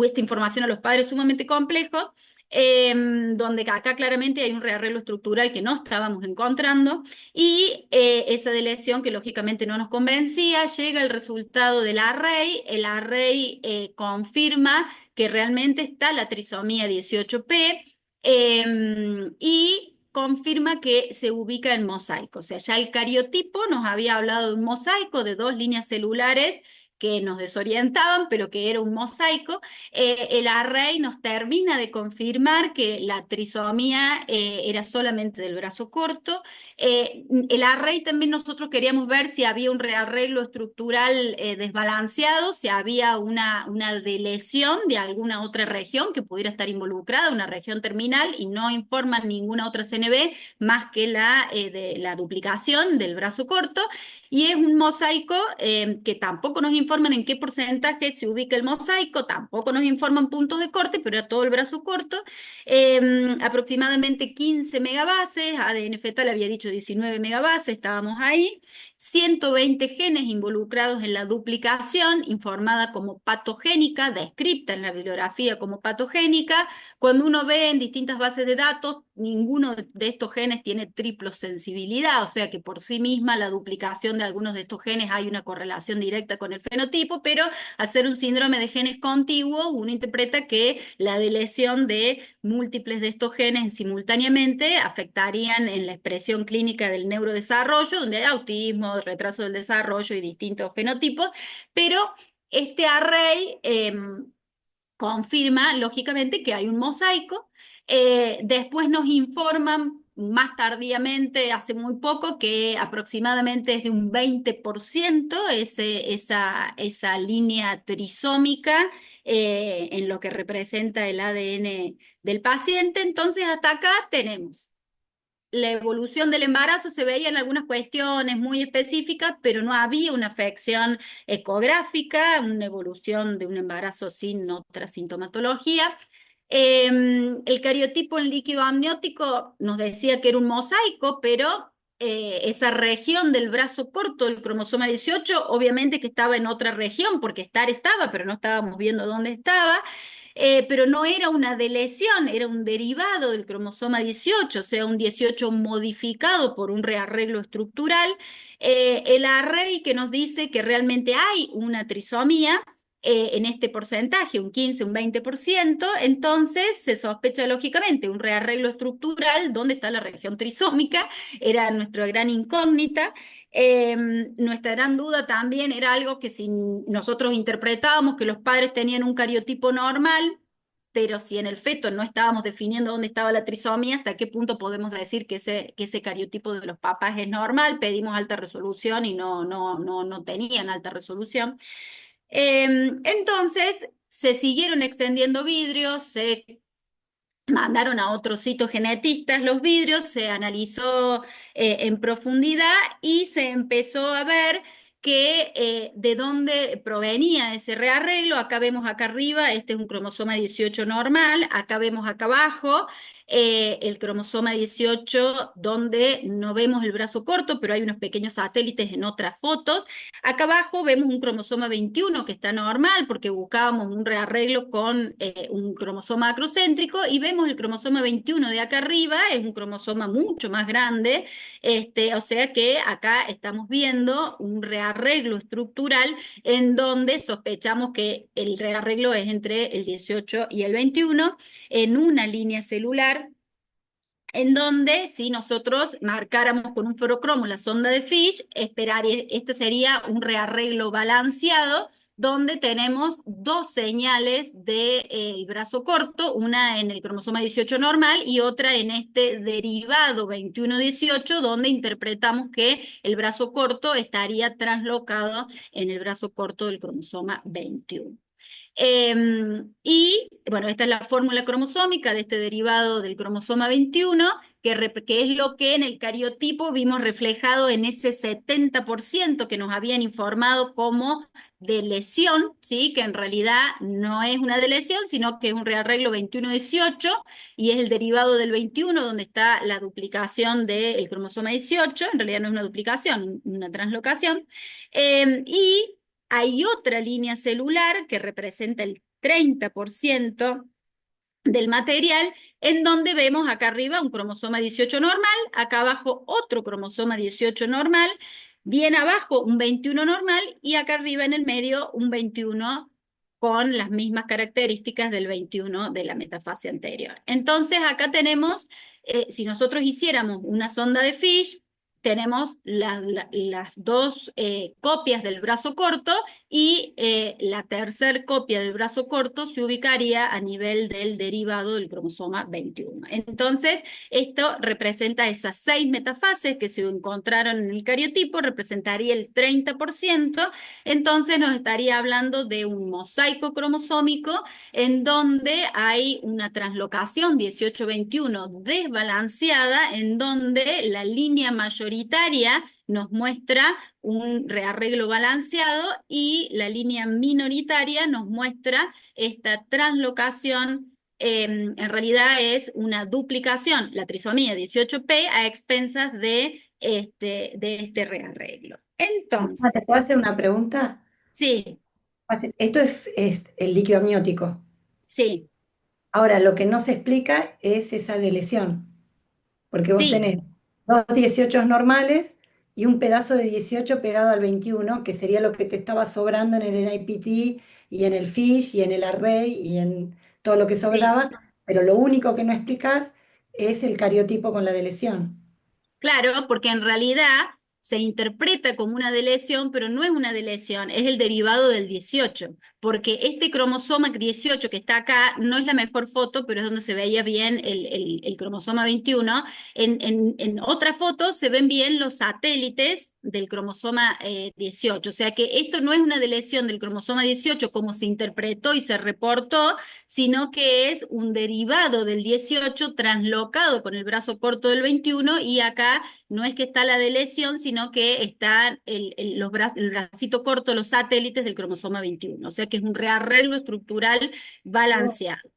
Speaker 5: esta información a los padres sumamente complejo, donde acá claramente hay un rearreglo estructural que no estábamos encontrando, y esa deleción que lógicamente no nos convencía. Llega el resultado del array, el array confirma que realmente está la trisomía 18p, y confirma que se ubica en mosaico. O sea, ya el cariotipo nos había hablado de un mosaico de 2 líneas celulares que nos desorientaban, pero que era un mosaico. El array nos termina de confirmar que la trisomía era solamente del brazo corto. El array también nosotros queríamos ver si había un rearreglo estructural desbalanceado, si había una deleción de alguna otra región que pudiera estar involucrada, una región terminal, y no informan ninguna otra CNV más que de la duplicación del brazo corto. Y es un mosaico que tampoco nos informan en qué porcentaje se ubica el mosaico, tampoco nos informan puntos de corte, pero era todo el brazo corto. Aproximadamente 15 megabases, ADN fetal había dicho 19 megabases, estábamos ahí. 120 genes involucrados en la duplicación, informada como patogénica, descrita en la bibliografía como patogénica. Cuando uno ve en distintas bases de datos, ninguno de estos genes tiene triplo sensibilidad, o sea que por sí misma la duplicación de algunos de estos genes hay una correlación directa con el fenotipo, pero al ser un síndrome de genes contiguo, uno interpreta que la deleción de múltiples de estos genes simultáneamente afectarían en la expresión clínica del neurodesarrollo, donde hay autismo, retraso del desarrollo y distintos fenotipos, pero este array confirma lógicamente que hay un mosaico. Después nos informan más tardíamente, hace muy poco, que aproximadamente es de un 20% esa línea trisómica en lo que representa el ADN del paciente. Entonces hasta acá tenemos la evolución del embarazo, se veía en algunas cuestiones muy específicas, pero no había una afección ecográfica, una evolución de un embarazo sin otra sintomatología. El cariotipo en líquido amniótico nos decía que era un mosaico, pero esa región del brazo corto del cromosoma 18 obviamente que estaba en otra región, porque estar estaba, pero no estábamos viendo dónde estaba. Pero no era una deleción, era un derivado del cromosoma 18, o sea, un 18 modificado por un rearreglo estructural. El array que nos dice que realmente hay una trisomía en este porcentaje, un 15, un 20%, entonces se sospecha lógicamente un rearreglo estructural. ¿Dónde está la región trisómica? Era nuestra gran incógnita. Nuestra gran duda también era algo que si nosotros interpretábamos que los padres tenían un cariotipo normal, pero si en el feto no estábamos definiendo dónde estaba la trisomía, ¿hasta qué punto podemos decir que ese cariotipo de los papás es normal? Pedimos alta resolución y no tenían alta resolución. Entonces se siguieron extendiendo vidrios, se mandaron a otros citogenetistas los vidrios, se analizó en profundidad y se empezó a ver que de dónde provenía ese rearreglo. Acá vemos acá arriba, este es un cromosoma 18 normal, acá vemos acá abajo el cromosoma 18 donde no vemos el brazo corto, pero hay unos pequeños satélites en otras fotos. Acá abajo vemos un cromosoma 21 que está normal porque buscábamos un rearreglo con un cromosoma acrocéntrico, y vemos el cromosoma 21 de acá arriba, es un cromosoma mucho más grande, o sea que acá estamos viendo un rearreglo estructural en donde sospechamos que el rearreglo es entre el 18 y el 21 en una línea celular, en donde si nosotros marcáramos con un ferrocromo la sonda de Fish, este sería un rearreglo balanceado, donde tenemos dos señales del brazo corto, una en el cromosoma 18 normal y otra en este derivado 21-18, donde interpretamos que el brazo corto estaría translocado en el brazo corto del cromosoma 21. Y bueno, esta es la fórmula cromosómica de este derivado del cromosoma 21, que es lo que en el cariotipo vimos reflejado en ese 70% que nos habían informado como de lesión, ¿sí? Que en realidad no es una deleción, sino que es un rearreglo 21-18, y es el derivado del 21 donde está la duplicación del cromosoma 18, en realidad no es una duplicación, una translocación, y hay otra línea celular que representa el 30% del material, en donde vemos acá arriba un cromosoma 18 normal, acá abajo otro cromosoma 18 normal, bien abajo un 21 normal, y acá arriba en el medio un 21 con las mismas características del 21 de la metafase anterior. Entonces acá tenemos, si nosotros hiciéramos una sonda de Fish, tenemos las dos copias del brazo corto, y la tercer copia del brazo corto se ubicaría a nivel del derivado del cromosoma 21. Entonces, esto representa esas 6 metafases que se encontraron en el cariotipo, representaría el 30%, entonces nos estaría hablando de un mosaico cromosómico en donde hay una translocación 18-21 desbalanceada, en donde la línea mayoritaria nos muestra un rearreglo balanceado y la línea minoritaria nos muestra esta translocación. En realidad es una duplicación, la trisomía 18p, a expensas de este rearreglo. Entonces,
Speaker 2: ¿Te puedo hacer una pregunta?
Speaker 5: sí,
Speaker 2: Esto es el líquido amniótico.
Speaker 5: sí,
Speaker 2: Ahora, lo que no se explica es esa deleción, porque vos
Speaker 5: sí.
Speaker 2: tenés dos 18 normales y un pedazo de 18 pegado al 21, que sería lo que te estaba sobrando en el NIPT y en el FISH y en el array y en todo lo que
Speaker 5: Sí.
Speaker 2: sobraba, pero lo único que no explicás es el cariotipo con la deleción.
Speaker 5: Claro, porque en realidad se interpreta como una deleción, pero no es una deleción, es el derivado del 18, porque este cromosoma 18 que está acá no es la mejor foto, pero es donde se veía bien el cromosoma 21. En otra foto se ven bien los satélites del cromosoma 18, o sea que esto no es una deleción del cromosoma 18 como se interpretó y se reportó, sino que es un derivado del 18 translocado con el brazo corto del 21, y acá no es que está la deleción, sino que está el bracito corto, los satélites del cromosoma 21, o sea que es un rearreglo estructural balanceado.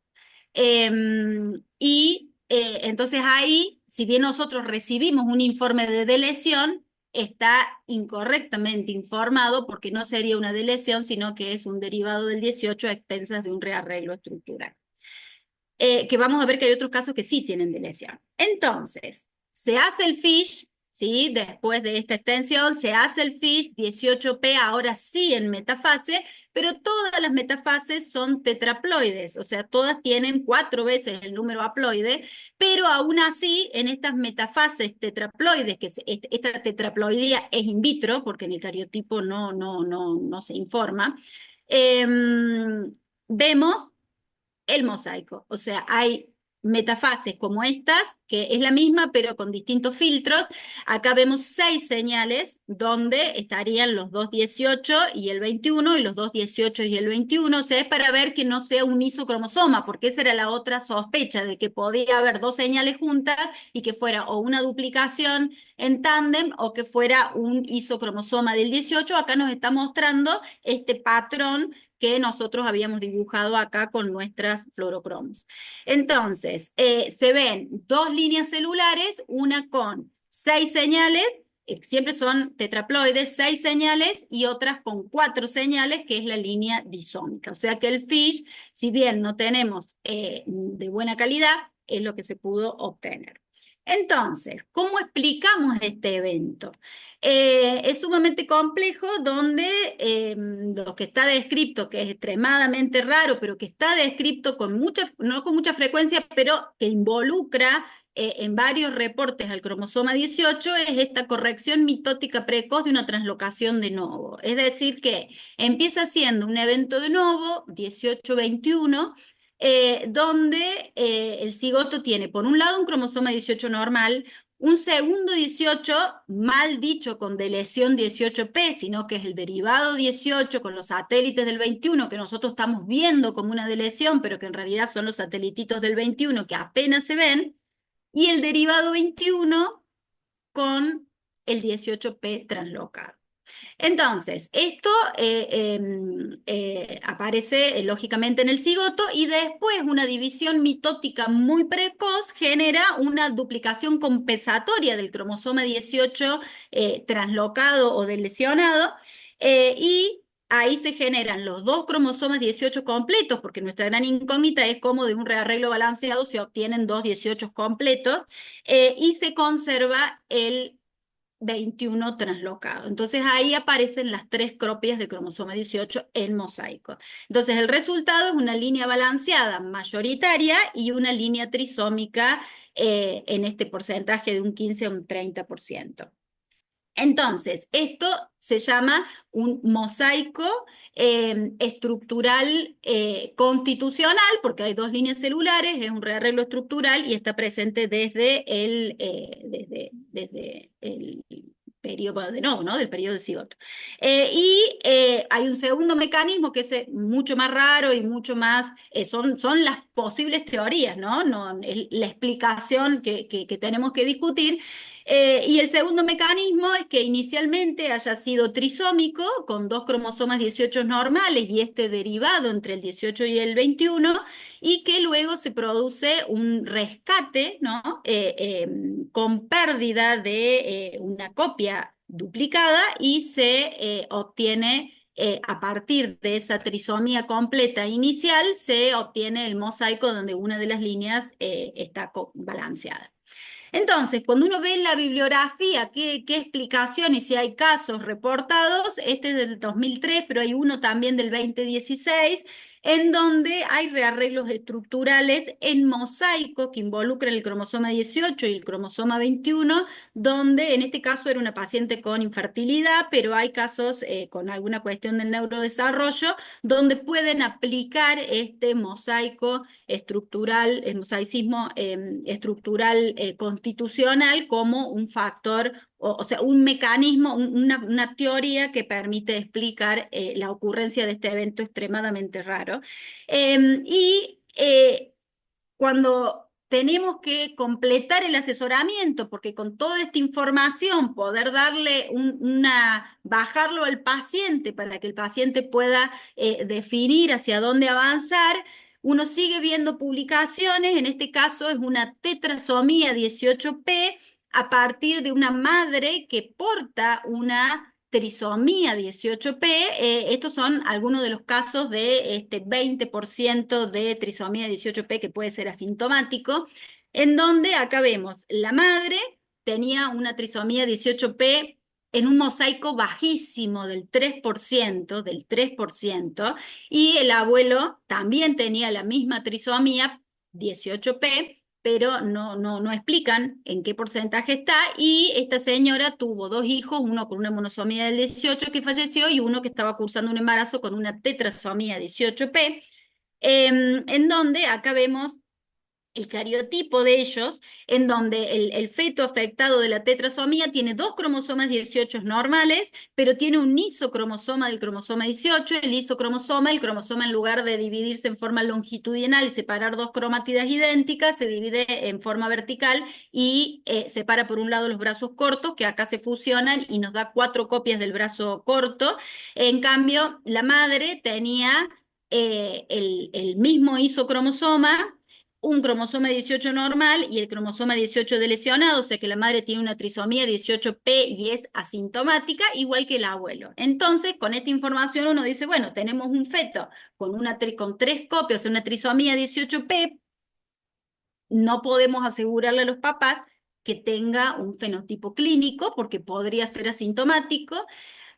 Speaker 5: Entonces ahí, si bien nosotros recibimos un informe de deleción, está incorrectamente informado, porque no sería una deleción, sino que es un derivado del 18 a expensas de un rearreglo estructural. Que vamos a ver que hay otros casos que sí tienen deleción. Entonces, se hace el FISH, ¿sí? Después de esta extensión, se hace el FISH 18p, ahora sí en metafase, pero todas las metafases son tetraploides, o sea, todas tienen 4 veces el número haploide, pero aún así, en estas metafases tetraploides, esta tetraploidía es in vitro, porque en el cariotipo no se informa, vemos el mosaico. O sea, hay metafases como estas, que es la misma, pero con distintos filtros. Acá vemos 6 señales donde estarían los 218 y el 21, y los 218 y el 21. O sea, es para ver que no sea un isocromosoma, porque esa era la otra sospecha, de que podía haber 2 señales juntas y que fuera o una duplicación en tándem o que fuera un isocromosoma del 18. Acá nos está mostrando este patrón que nosotros habíamos dibujado acá con nuestras fluorocromos. Entonces, se ven dos líneas celulares, una con 6 señales, siempre son tetraploides, 6 señales, y otras con 4 señales, que es la línea disómica. O sea que el FISH, si bien no tenemos de buena calidad, es lo que se pudo obtener. Entonces, ¿cómo explicamos este evento? Es sumamente complejo, donde lo que está descrito, que es extremadamente raro, pero que está descrito con no con mucha frecuencia, pero que involucra en varios reportes al cromosoma 18, es esta corrección mitótica precoz de una translocación de novo. Es decir, que empieza siendo un evento de novo, 18-21, donde el cigoto tiene, por un lado, un cromosoma 18 normal, un segundo 18, mal dicho con deleción 18p, sino que es el derivado 18 con los satélites del 21, que nosotros estamos viendo como una deleción, pero que en realidad son los satelititos del 21 que apenas se ven, y el derivado 21 con el 18p translocado. Entonces, esto aparece lógicamente en el cigoto, y después una división mitótica muy precoz genera una duplicación compensatoria del cromosoma 18 translocado o delecionado, y ahí se generan los dos cromosomas 18 completos, porque nuestra gran incógnita es cómo de un rearreglo balanceado se obtienen dos 18 completos, y se conserva el 21 translocado. Entonces ahí aparecen las 3 copias de cromosoma 18 en mosaico. Entonces el resultado es una línea balanceada mayoritaria y una línea trisómica en este porcentaje de un 15 a un 30%. Entonces, esto se llama un mosaico estructural constitucional, porque hay dos líneas celulares, es un rearreglo estructural y está presente desde el periodo de novo, ¿no? Del periodo de cigoto. Hay un segundo mecanismo que es mucho más raro y mucho más, son las posibles teorías, ¿no? La explicación que tenemos que discutir. Y el segundo mecanismo es que inicialmente haya sido trisómico, con dos cromosomas 18 normales y este derivado entre el 18 y el 21, y que luego se produce un rescate, ¿no? Con pérdida de una copia duplicada, y se obtiene, a partir de esa trisomía completa inicial, se obtiene el mosaico donde una de las líneas está balanceada. Entonces, cuando uno ve en la bibliografía qué explicaciones, si hay casos reportados, este es del 2003, pero hay uno también del 2016, en donde hay rearreglos estructurales en mosaico que involucran el cromosoma 18 y el cromosoma 21, donde en este caso era una paciente con infertilidad, pero hay casos con alguna cuestión del neurodesarrollo, donde pueden aplicar este mosaico estructural, el mosaicismo estructural constitucional, como un factor, o sea, un mecanismo, una teoría que permite explicar la ocurrencia de este evento extremadamente raro. Cuando tenemos que completar el asesoramiento, porque con toda esta información poder darle bajarlo al paciente para que el paciente pueda definir hacia dónde avanzar, uno sigue viendo publicaciones. En este caso es una tetrasomía 18p a partir de una madre que porta una trisomía 18p. Estos son algunos de los casos de este 20% de trisomía 18p que puede ser asintomático, en donde acá vemos la madre tenía una trisomía 18p en un mosaico bajísimo del 3%, y el abuelo también tenía la misma trisomía 18p, pero no explican en qué porcentaje está, y esta señora tuvo dos hijos, uno con una monosomía del 18 que falleció y uno que estaba cursando un embarazo con una tetrasomía 18p, en donde acá vemos el cariotipo de ellos, en donde el feto afectado de la tetrasomía tiene 2 cromosomas 18 normales, pero tiene un isocromosoma del cromosoma 18. El cromosoma en lugar de dividirse en forma longitudinal y separar 2 cromátidas idénticas, se divide en forma vertical y separa por un lado los brazos cortos, que acá se fusionan y nos da 4 copias del brazo corto. En cambio, la madre tenía el mismo isocromosoma, un cromosoma 18 normal y el cromosoma 18 de lesionado, o sea que la madre tiene una trisomía 18P y es asintomática, igual que el abuelo. Entonces, con esta información uno dice, bueno, tenemos un feto con 3 copias, una trisomía 18P, no podemos asegurarle a los papás que tenga un fenotipo clínico porque podría ser asintomático.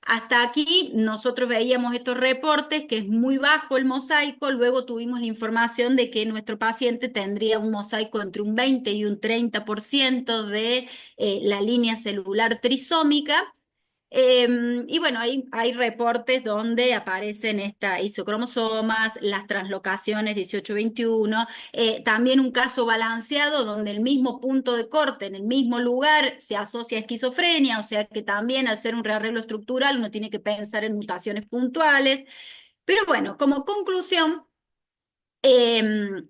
Speaker 5: Hasta aquí nosotros veíamos estos reportes que es muy bajo el mosaico, luego tuvimos la información de que nuestro paciente tendría un mosaico entre un 20 y un 30% de la línea celular trisómica. Y bueno, hay reportes donde aparecen estas isocromosomas, las translocaciones 18-21, también un caso balanceado donde el mismo punto de corte en el mismo lugar se asocia a esquizofrenia, o sea que también al ser un rearreglo estructural uno tiene que pensar en mutaciones puntuales. Pero bueno, como conclusión,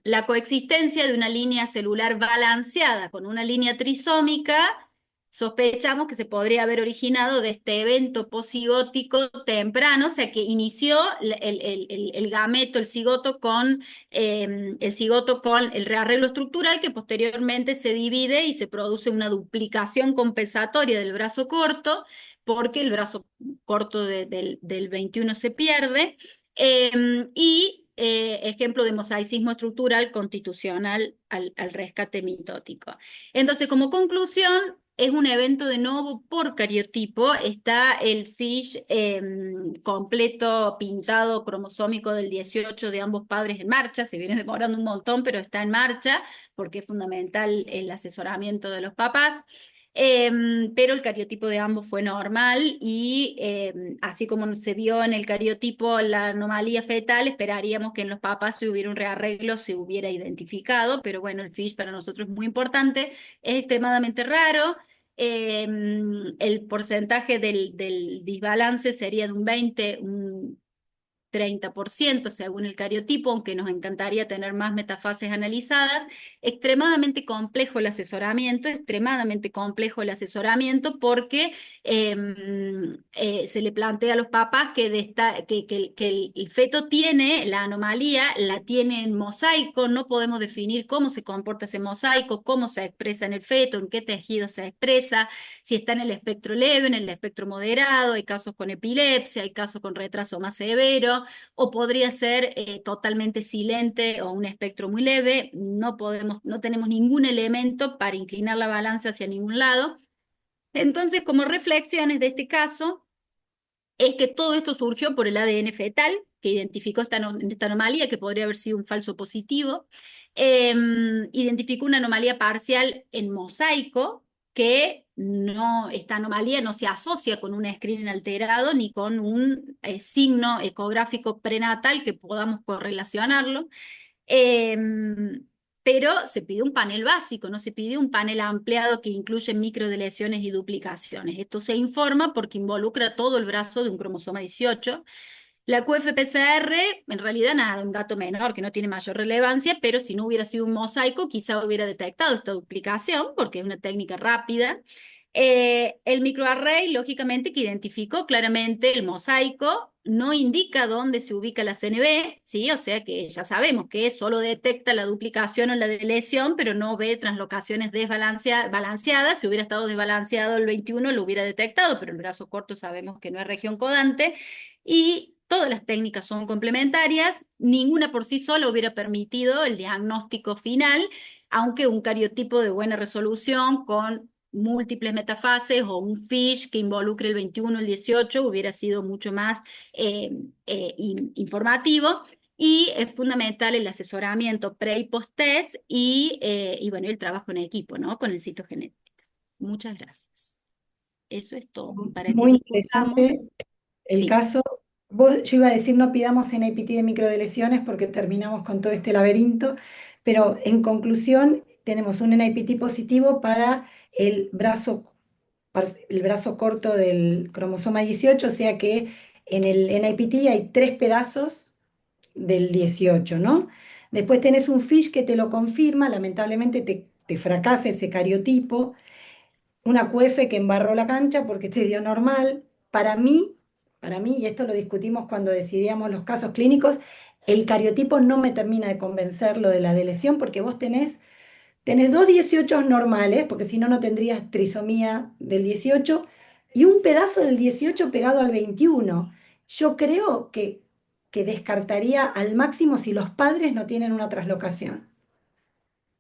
Speaker 5: la coexistencia de una línea celular balanceada con una línea trisómica, sospechamos que se podría haber originado de este evento posigótico temprano, o sea que inició el gameto, el cigoto con el rearreglo estructural, que posteriormente se divide y se produce una duplicación compensatoria del brazo corto, porque el brazo corto del 21 se pierde. Ejemplo de mosaicismo estructural constitucional al rescate mitótico. Entonces, como conclusión, es un evento de novo por cariotipo. Está el FISH completo pintado cromosómico del 18 de ambos padres en marcha. Se viene demorando un montón, pero está en marcha porque es fundamental el asesoramiento de los papás. Pero el cariotipo de ambos fue normal y así como se vio en el cariotipo la anomalía fetal, esperaríamos que en los papás si hubiera un rearreglo se hubiera identificado, pero bueno, el FISH para nosotros es muy importante, es extremadamente raro. El porcentaje del desbalance sería de un 20, un 30% según el cariotipo, aunque nos encantaría tener más metafases analizadas. Extremadamente complejo el asesoramiento porque se le plantea a los papás que el feto tiene la anomalía, la tiene en mosaico, no podemos definir cómo se comporta ese mosaico, cómo se expresa en el feto, en qué tejido se expresa, si está en el espectro leve, en el espectro moderado, hay casos con epilepsia, hay casos con retraso más severo, o podría ser totalmente silente o un espectro muy leve. No tenemos ningún elemento para inclinar la balanza hacia ningún lado. Entonces, como reflexiones de este caso, es que todo esto surgió por el ADN fetal, que identificó esta anomalía, que podría haber sido un falso positivo. Identificó una anomalía parcial en mosaico, que esta anomalía no se asocia con un screening alterado ni con un signo ecográfico prenatal que podamos correlacionarlo. Pero se pidió un panel básico, no se pidió un panel ampliado que incluye microdeleciones y duplicaciones. Esto se informa porque involucra todo el brazo de un cromosoma 18. La QFPCR, en realidad nada, un dato menor que no tiene mayor relevancia, pero si no hubiera sido un mosaico, quizá hubiera detectado esta duplicación, porque es una técnica rápida. El microarray, lógicamente, que identificó claramente el mosaico, no indica dónde se ubica la CNV, ¿sí? O sea que ya sabemos que solo detecta la duplicación o la deleción, pero no ve translocaciones balanceadas. Si hubiera estado desbalanceado el 21, lo hubiera detectado, pero el brazo corto sabemos que no es región codante. Y todas las técnicas son complementarias, ninguna por sí sola hubiera permitido el diagnóstico final, aunque un cariotipo de buena resolución con múltiples metafases o un FISH que involucre el 21 el 18 hubiera sido mucho más informativo. Y es fundamental el asesoramiento pre y post-test y bueno, el trabajo en equipo, ¿no? Con el citogenético. Muchas gracias. Eso es todo. Para
Speaker 2: Muy
Speaker 5: que discutamos.
Speaker 2: interesante el
Speaker 5: Sí.
Speaker 2: caso. Yo iba a decir no pidamos NIPT de microdeleciones porque terminamos con todo este laberinto, Pero en conclusión, tenemos un NIPT positivo para el brazo corto del cromosoma 18, o sea que en el NIPT hay 3 pedazos del 18, ¿no? Después tenés un FISH que te lo confirma, lamentablemente te fracasa ese cariotipo, una QF que embarró la cancha porque te dio normal. Para mí, y esto lo discutimos cuando decidíamos los casos clínicos, el cariotipo no me termina de convencer lo de la deleción porque vos tenés dos 18 normales, porque si no, no tendrías trisomía del 18, y un pedazo del 18 pegado al 21. Yo creo que descartaría al máximo si los padres no tienen una traslocación,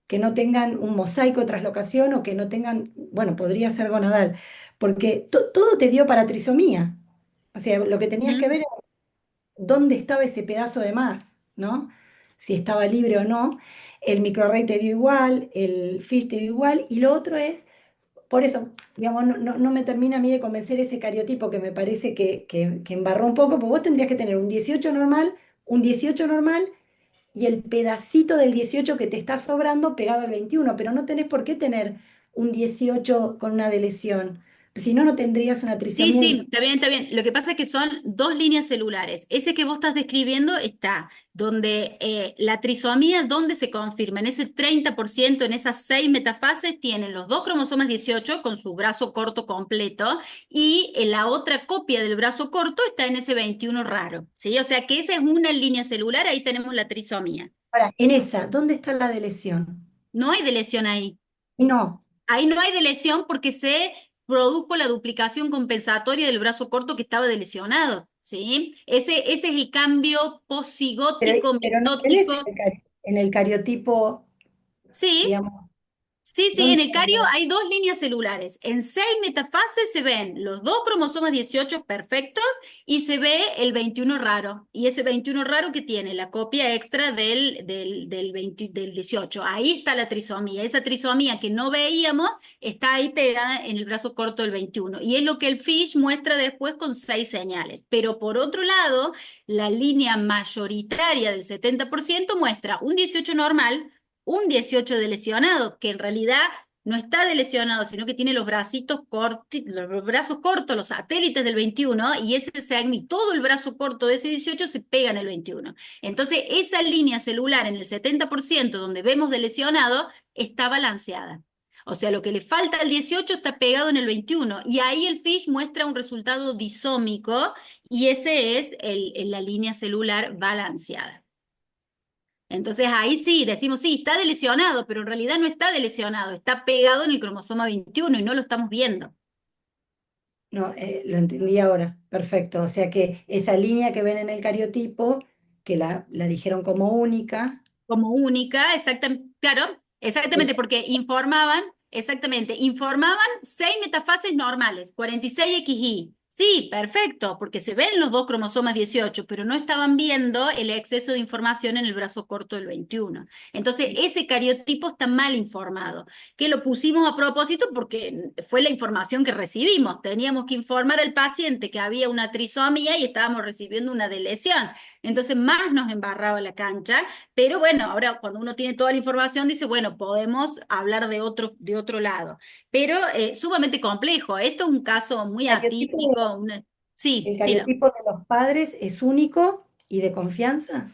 Speaker 2: que no tengan un mosaico de traslocación o que no tengan, bueno, podría ser gonadal, porque todo te dio para trisomía. O sea, lo que tenías que
Speaker 5: Ujú.
Speaker 2: ver es dónde estaba ese pedazo de más, ¿no? Si estaba libre o no. El microarray te dio igual, el fish te dio igual, y lo otro es, por eso, digamos, no me termina a mí de convencer ese cariotipo que me parece que embarró un poco, porque vos tendrías que tener un 18 normal y el pedacito del 18 que te está sobrando pegado al 21, pero no tenés por qué tener un 18 con una deleción, si no, no tendrías una
Speaker 5: Sí,
Speaker 2: trisomía.
Speaker 5: sí, está bien, está bien. Lo que pasa es que son dos líneas celulares. Ese que vos estás describiendo está donde la trisomía, donde se confirma, en ese 30%, en esas 6 metafases, tienen los dos cromosomas 18 con su brazo corto completo y la otra copia del brazo corto está en ese 21 raro, ¿sí? O sea que esa es una línea celular, ahí tenemos la trisomía.
Speaker 2: Ahora, en esa, ¿dónde está la deleción?
Speaker 5: No hay de lesión ahí.
Speaker 2: No.
Speaker 5: Ahí no hay de lesión porque se produjo la duplicación compensatoria del brazo corto que estaba delesionado, ¿sí? Ese es el cambio posigótico,
Speaker 2: Pero no tenés
Speaker 5: mitótico.
Speaker 2: en el cariotipo,
Speaker 5: Sí,
Speaker 2: digamos,
Speaker 5: sí, sí,
Speaker 2: ¿dónde
Speaker 5: en el
Speaker 2: está?
Speaker 5: cario hay dos líneas celulares. En 6 metafases se ven los dos cromosomas 18 perfectos y se ve el 21 raro. Y ese 21 raro que tiene la copia extra del 18. Ahí está la trisomía. Esa trisomía que no veíamos está ahí pegada en el brazo corto del 21. Y es lo que el FISH muestra después con 6 señales. Pero por otro lado, la línea mayoritaria del 70% muestra un 18 normal, un 18 de lesionado, que en realidad no está de lesionado, sino que tiene los bracitos cortos, los brazos cortos, los satélites del 21, y ese segmento, todo el brazo corto de ese 18 se pega en el 21. Entonces, esa línea celular en el 70% donde vemos de lesionado está balanceada. O sea, lo que le falta al 18 está pegado en el 21, y ahí el FISH muestra un resultado disómico, y ese es la línea celular balanceada. Entonces ahí sí, decimos, sí, está delesionado, pero en realidad no está delesionado, está pegado en el cromosoma 21 y no lo estamos viendo.
Speaker 2: No, lo entendí ahora, perfecto. O sea que esa línea que ven en el cariotipo, que la dijeron como única,
Speaker 5: Como única, exactamente, claro, exactamente, porque informaban 6 metafases normales, 46XY. Sí, perfecto, porque se ven los dos cromosomas 18, pero no estaban viendo el exceso de información en el brazo corto del 21. Entonces, ese cariotipo está mal informado, que lo pusimos a propósito porque fue la información que recibimos. Teníamos que informar al paciente que había una trisomía y estábamos recibiendo una deleción. Entonces, más nos embarraba la cancha, pero bueno, ahora cuando uno tiene toda la información, dice, bueno, podemos hablar de otro lado. Pero sumamente complejo. Esto es un caso muy
Speaker 2: cariotipo
Speaker 5: atípico. Sí,
Speaker 2: el
Speaker 5: sí, no.
Speaker 2: cariotipo de los padres es único y de confianza.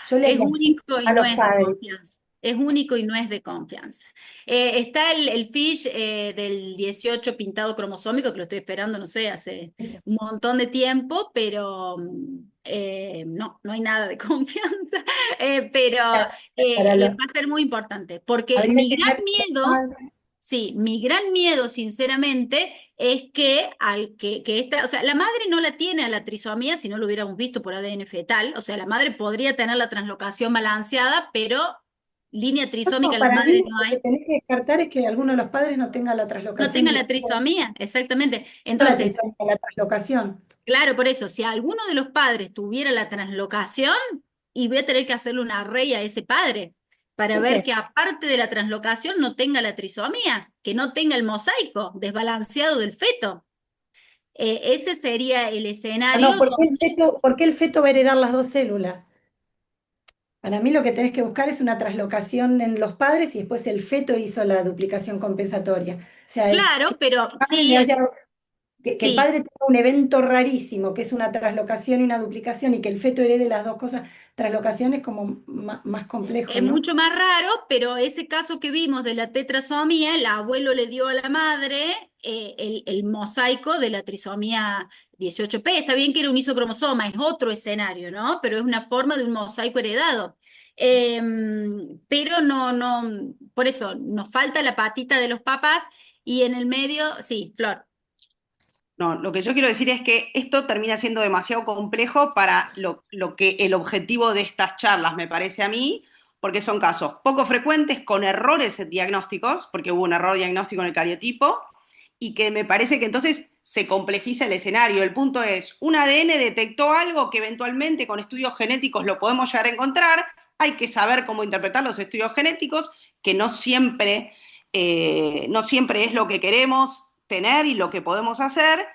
Speaker 2: Yo le
Speaker 5: Es
Speaker 2: haría fish
Speaker 5: único y
Speaker 2: a
Speaker 5: no
Speaker 2: los
Speaker 5: es de
Speaker 2: padres.
Speaker 5: confianza. Es único y no es de confianza. Está el fish del 18 pintado cromosómico, que lo estoy esperando, no sé, hace
Speaker 2: Eso.
Speaker 5: un montón de tiempo, pero no, no hay nada de confianza. Pero
Speaker 2: Para
Speaker 5: va
Speaker 2: lo-
Speaker 5: a ser muy importante, porque
Speaker 2: Habría
Speaker 5: mi
Speaker 2: que
Speaker 5: gran
Speaker 2: ver si los
Speaker 5: miedo.
Speaker 2: padres.
Speaker 5: Sí, mi gran miedo, sinceramente, es que esta, o sea, la madre no la tiene a la trisomía si no lo hubiéramos visto por ADN fetal, o sea, la madre podría tener la translocación balanceada, pero línea trisómica
Speaker 2: No,
Speaker 5: en la
Speaker 2: para
Speaker 5: madre
Speaker 2: mí
Speaker 5: no
Speaker 2: lo que
Speaker 5: hay,
Speaker 2: tenés que descartar es que alguno de los padres no tenga la
Speaker 5: no
Speaker 2: traslocación
Speaker 5: tenga la
Speaker 2: 18,
Speaker 5: trisomía, exactamente.
Speaker 2: no la
Speaker 5: Entonces,
Speaker 2: trisomía, la traslocación.
Speaker 5: claro, por eso, si alguno de los padres tuviera la translocación, y voy a tener que hacerle una array a ese padre para
Speaker 2: ¿Por
Speaker 5: ver
Speaker 2: qué?
Speaker 5: que aparte de la translocación no tenga la trisomía, que no tenga el mosaico desbalanceado del feto. Ese sería el
Speaker 2: Ah,
Speaker 5: escenario
Speaker 2: no,
Speaker 5: donde,
Speaker 2: por qué el feto va a heredar las dos células? Para mí lo que tenés que buscar es una traslocación en los padres y después el feto hizo la duplicación compensatoria. O sea,
Speaker 5: Claro, pero
Speaker 2: padre
Speaker 5: sí
Speaker 2: le
Speaker 5: es,
Speaker 2: haya que el
Speaker 5: sí.
Speaker 2: padre tenga un evento rarísimo, que es una traslocación y una duplicación, y que el feto herede las dos cosas, traslocación es como más complejo,
Speaker 5: Es
Speaker 2: ¿no?
Speaker 5: mucho más raro, pero ese caso que vimos de la tetrasomía, el abuelo le dio a la madre el mosaico de la trisomía 18p. Está bien que era un isocromosoma, es otro escenario, ¿no? Pero es una forma de un mosaico heredado. Eh, pero por eso nos falta la patita de los papás y en el medio, sí, Flor.
Speaker 4: No, lo que yo quiero decir es que esto termina siendo demasiado complejo para lo que el objetivo de estas charlas me parece a mí, porque son casos poco frecuentes con errores diagnósticos, porque hubo un error diagnóstico en el cariotipo, y que me parece que entonces se complejiza el escenario. El punto es, un ADN detectó algo que eventualmente con estudios genéticos lo podemos llegar a encontrar, hay que saber cómo interpretar los estudios genéticos, que no siempre es lo que queremos tener y lo que podemos hacer,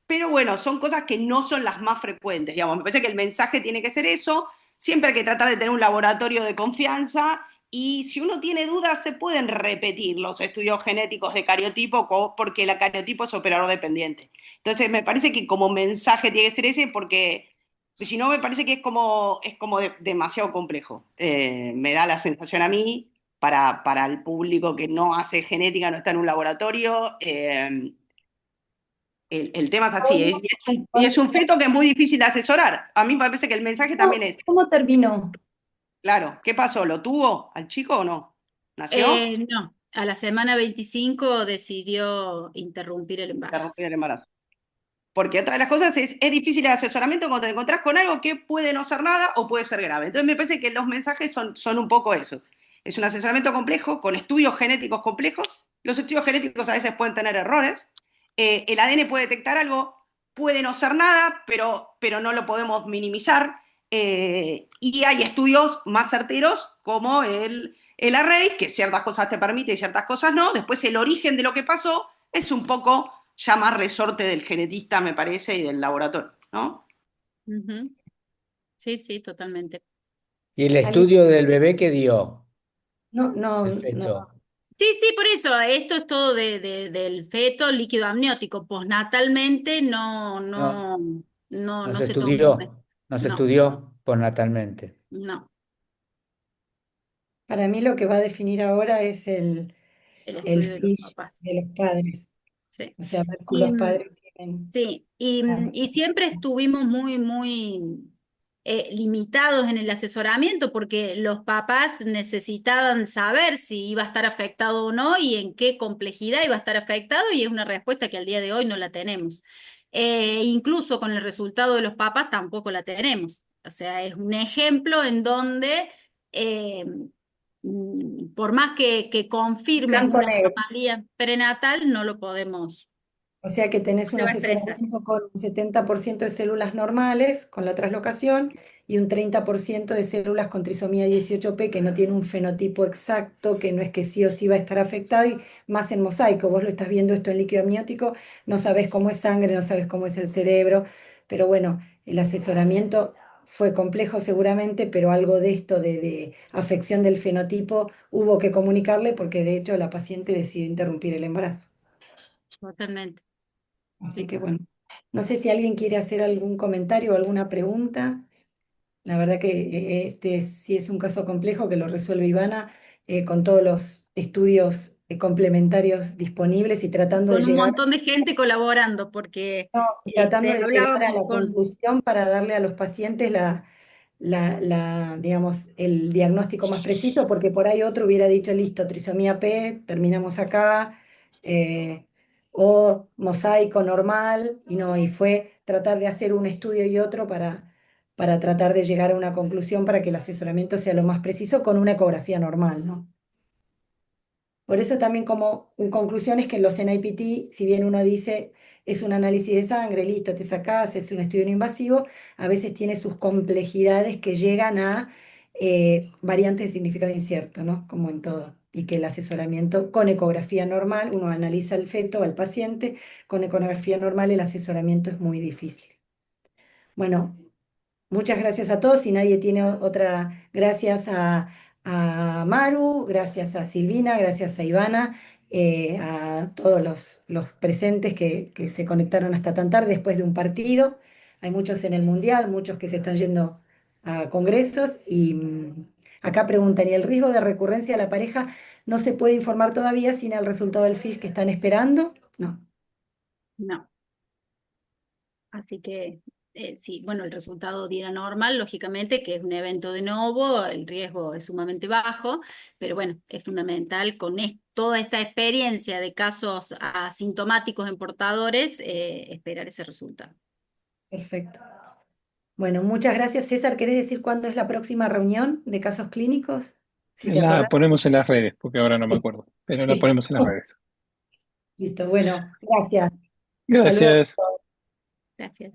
Speaker 4: pero bueno, son cosas que no son las más frecuentes, digamos. Me parece que el mensaje tiene que ser eso, siempre hay que tratar de tener un laboratorio de confianza y si uno tiene dudas se pueden repetir los estudios genéticos de cariotipo porque el cariotipo es operador dependiente. Entonces me parece que como mensaje tiene que ser ese porque si no me parece que es como demasiado complejo. Me da la sensación a mí para el público que no hace genética, no está en un laboratorio. El tema está así, y es un feto que es muy difícil de asesorar. A mí me parece que el mensaje también es,
Speaker 2: ¿Cómo terminó?
Speaker 4: claro, ¿qué pasó? ¿Lo tuvo al chico o no? ¿Nació?
Speaker 5: No, a la semana 25 decidió interrumpir el embarazo.
Speaker 4: Interrumpió el embarazo. Porque otra de las cosas es difícil el asesoramiento cuando te encontrás con algo que puede no ser nada o puede ser grave. Entonces me parece que los mensajes son un poco eso. Es un asesoramiento complejo, con estudios genéticos complejos. Los estudios genéticos a veces pueden tener errores. El ADN puede detectar algo, puede no ser nada, pero no lo podemos minimizar. Y hay estudios más certeros como el array, que ciertas cosas te permite y ciertas cosas no. Después el origen de lo que pasó es un poco ya más resorte del genetista, me parece, y del laboratorio, ¿no?
Speaker 5: Ujú. Sí, sí, totalmente.
Speaker 6: ¿Y el
Speaker 2: ¿Alguien?
Speaker 6: estudio del bebé que dio
Speaker 2: No, no,
Speaker 6: el
Speaker 2: no.
Speaker 6: feto?
Speaker 5: Sí, sí, por eso, esto es todo del feto líquido amniótico. Postnatalmente
Speaker 6: No,
Speaker 5: no se tomó.
Speaker 6: no se
Speaker 5: No,
Speaker 6: estudió postnatalmente.
Speaker 5: no,
Speaker 2: Para mí lo que va a definir ahora es
Speaker 5: el
Speaker 2: el
Speaker 5: estudio de los
Speaker 2: fish
Speaker 5: papás.
Speaker 2: de los padres.
Speaker 5: Sí.
Speaker 2: O sea, ver si
Speaker 5: Y,
Speaker 2: los padres tienen...
Speaker 5: sí, y siempre estuvimos muy limitados en el asesoramiento porque los papás necesitaban saber si iba a estar afectado o no y en qué complejidad iba a estar afectado y es una respuesta que al día de hoy no la tenemos. Incluso con el resultado de los papás tampoco la tenemos. O sea, es un ejemplo en donde eh, por más que confirmes
Speaker 2: Blanco
Speaker 5: una
Speaker 2: negro.
Speaker 5: anomalía prenatal, no lo podemos.
Speaker 2: O sea que tenés
Speaker 5: Se
Speaker 2: un
Speaker 5: va a expresar.
Speaker 2: asesoramiento con un 70% de células normales con la traslocación y un 30% de células con trisomía 18p que no tiene un fenotipo exacto, que no es que sí o sí va a estar afectado y más en mosaico. Vos lo estás viendo esto en líquido amniótico, no sabés cómo es sangre, no sabés cómo es el cerebro, pero bueno, el asesoramiento fue complejo seguramente, pero algo de esto de afección del fenotipo hubo que comunicarle porque de hecho la paciente decidió interrumpir el embarazo.
Speaker 5: Totalmente.
Speaker 2: Así
Speaker 5: Sí.
Speaker 2: que bueno, no sé si alguien quiere hacer algún comentario o alguna pregunta. La verdad que este sí es un caso complejo que lo resuelve Ivana con todos los estudios complementarios disponibles y tratando de
Speaker 5: Con un
Speaker 2: llegar,
Speaker 5: montón de gente colaborando, porque
Speaker 2: no, y tratando de llegar a
Speaker 5: hablábamos
Speaker 2: la
Speaker 5: con,
Speaker 2: conclusión para darle a los pacientes digamos, el diagnóstico más preciso, porque por ahí otro hubiera dicho, listo, trisomía P, terminamos acá, eh, o mosaico normal, y no, y fue tratar de hacer un estudio y otro para tratar de llegar a una conclusión para que el asesoramiento sea lo más preciso con una ecografía normal, ¿no? Por eso también como en conclusión es que los NIPT, si bien uno dice es un análisis de sangre, listo, te sacás, es un estudio no invasivo, a veces tiene sus complejidades que llegan a variantes de significado incierto, ¿no? Como en todo. Y que el asesoramiento con ecografía normal, uno analiza el feto, al paciente, con ecografía normal el asesoramiento es muy difícil. Bueno, muchas gracias a todos. Si nadie tiene otra, gracias a Maru, gracias a Silvina, gracias a Ivana, a todos los presentes que se conectaron hasta tan tarde después de un partido. Hay muchos en el Mundial, muchos que se están yendo a congresos y acá preguntan, ¿y el riesgo de recurrencia a la pareja no se puede informar todavía sin el resultado del FISH que están esperando? No.
Speaker 5: No. Así que sí, bueno, el resultado diera normal, lógicamente, que es un evento de nuevo, el riesgo es sumamente bajo, pero bueno, es fundamental con toda esta experiencia de casos asintomáticos en portadores, esperar ese resultado.
Speaker 2: Perfecto. Bueno, muchas gracias. César, ¿querés decir cuándo es la próxima reunión de casos clínicos? Si te
Speaker 1: La
Speaker 2: acordás.
Speaker 1: ponemos en las redes, porque ahora no me acuerdo, pero la
Speaker 2: Listo.
Speaker 1: ponemos en las redes.
Speaker 2: Listo, bueno, gracias. Saludos.
Speaker 1: Gracias.
Speaker 5: Gracias.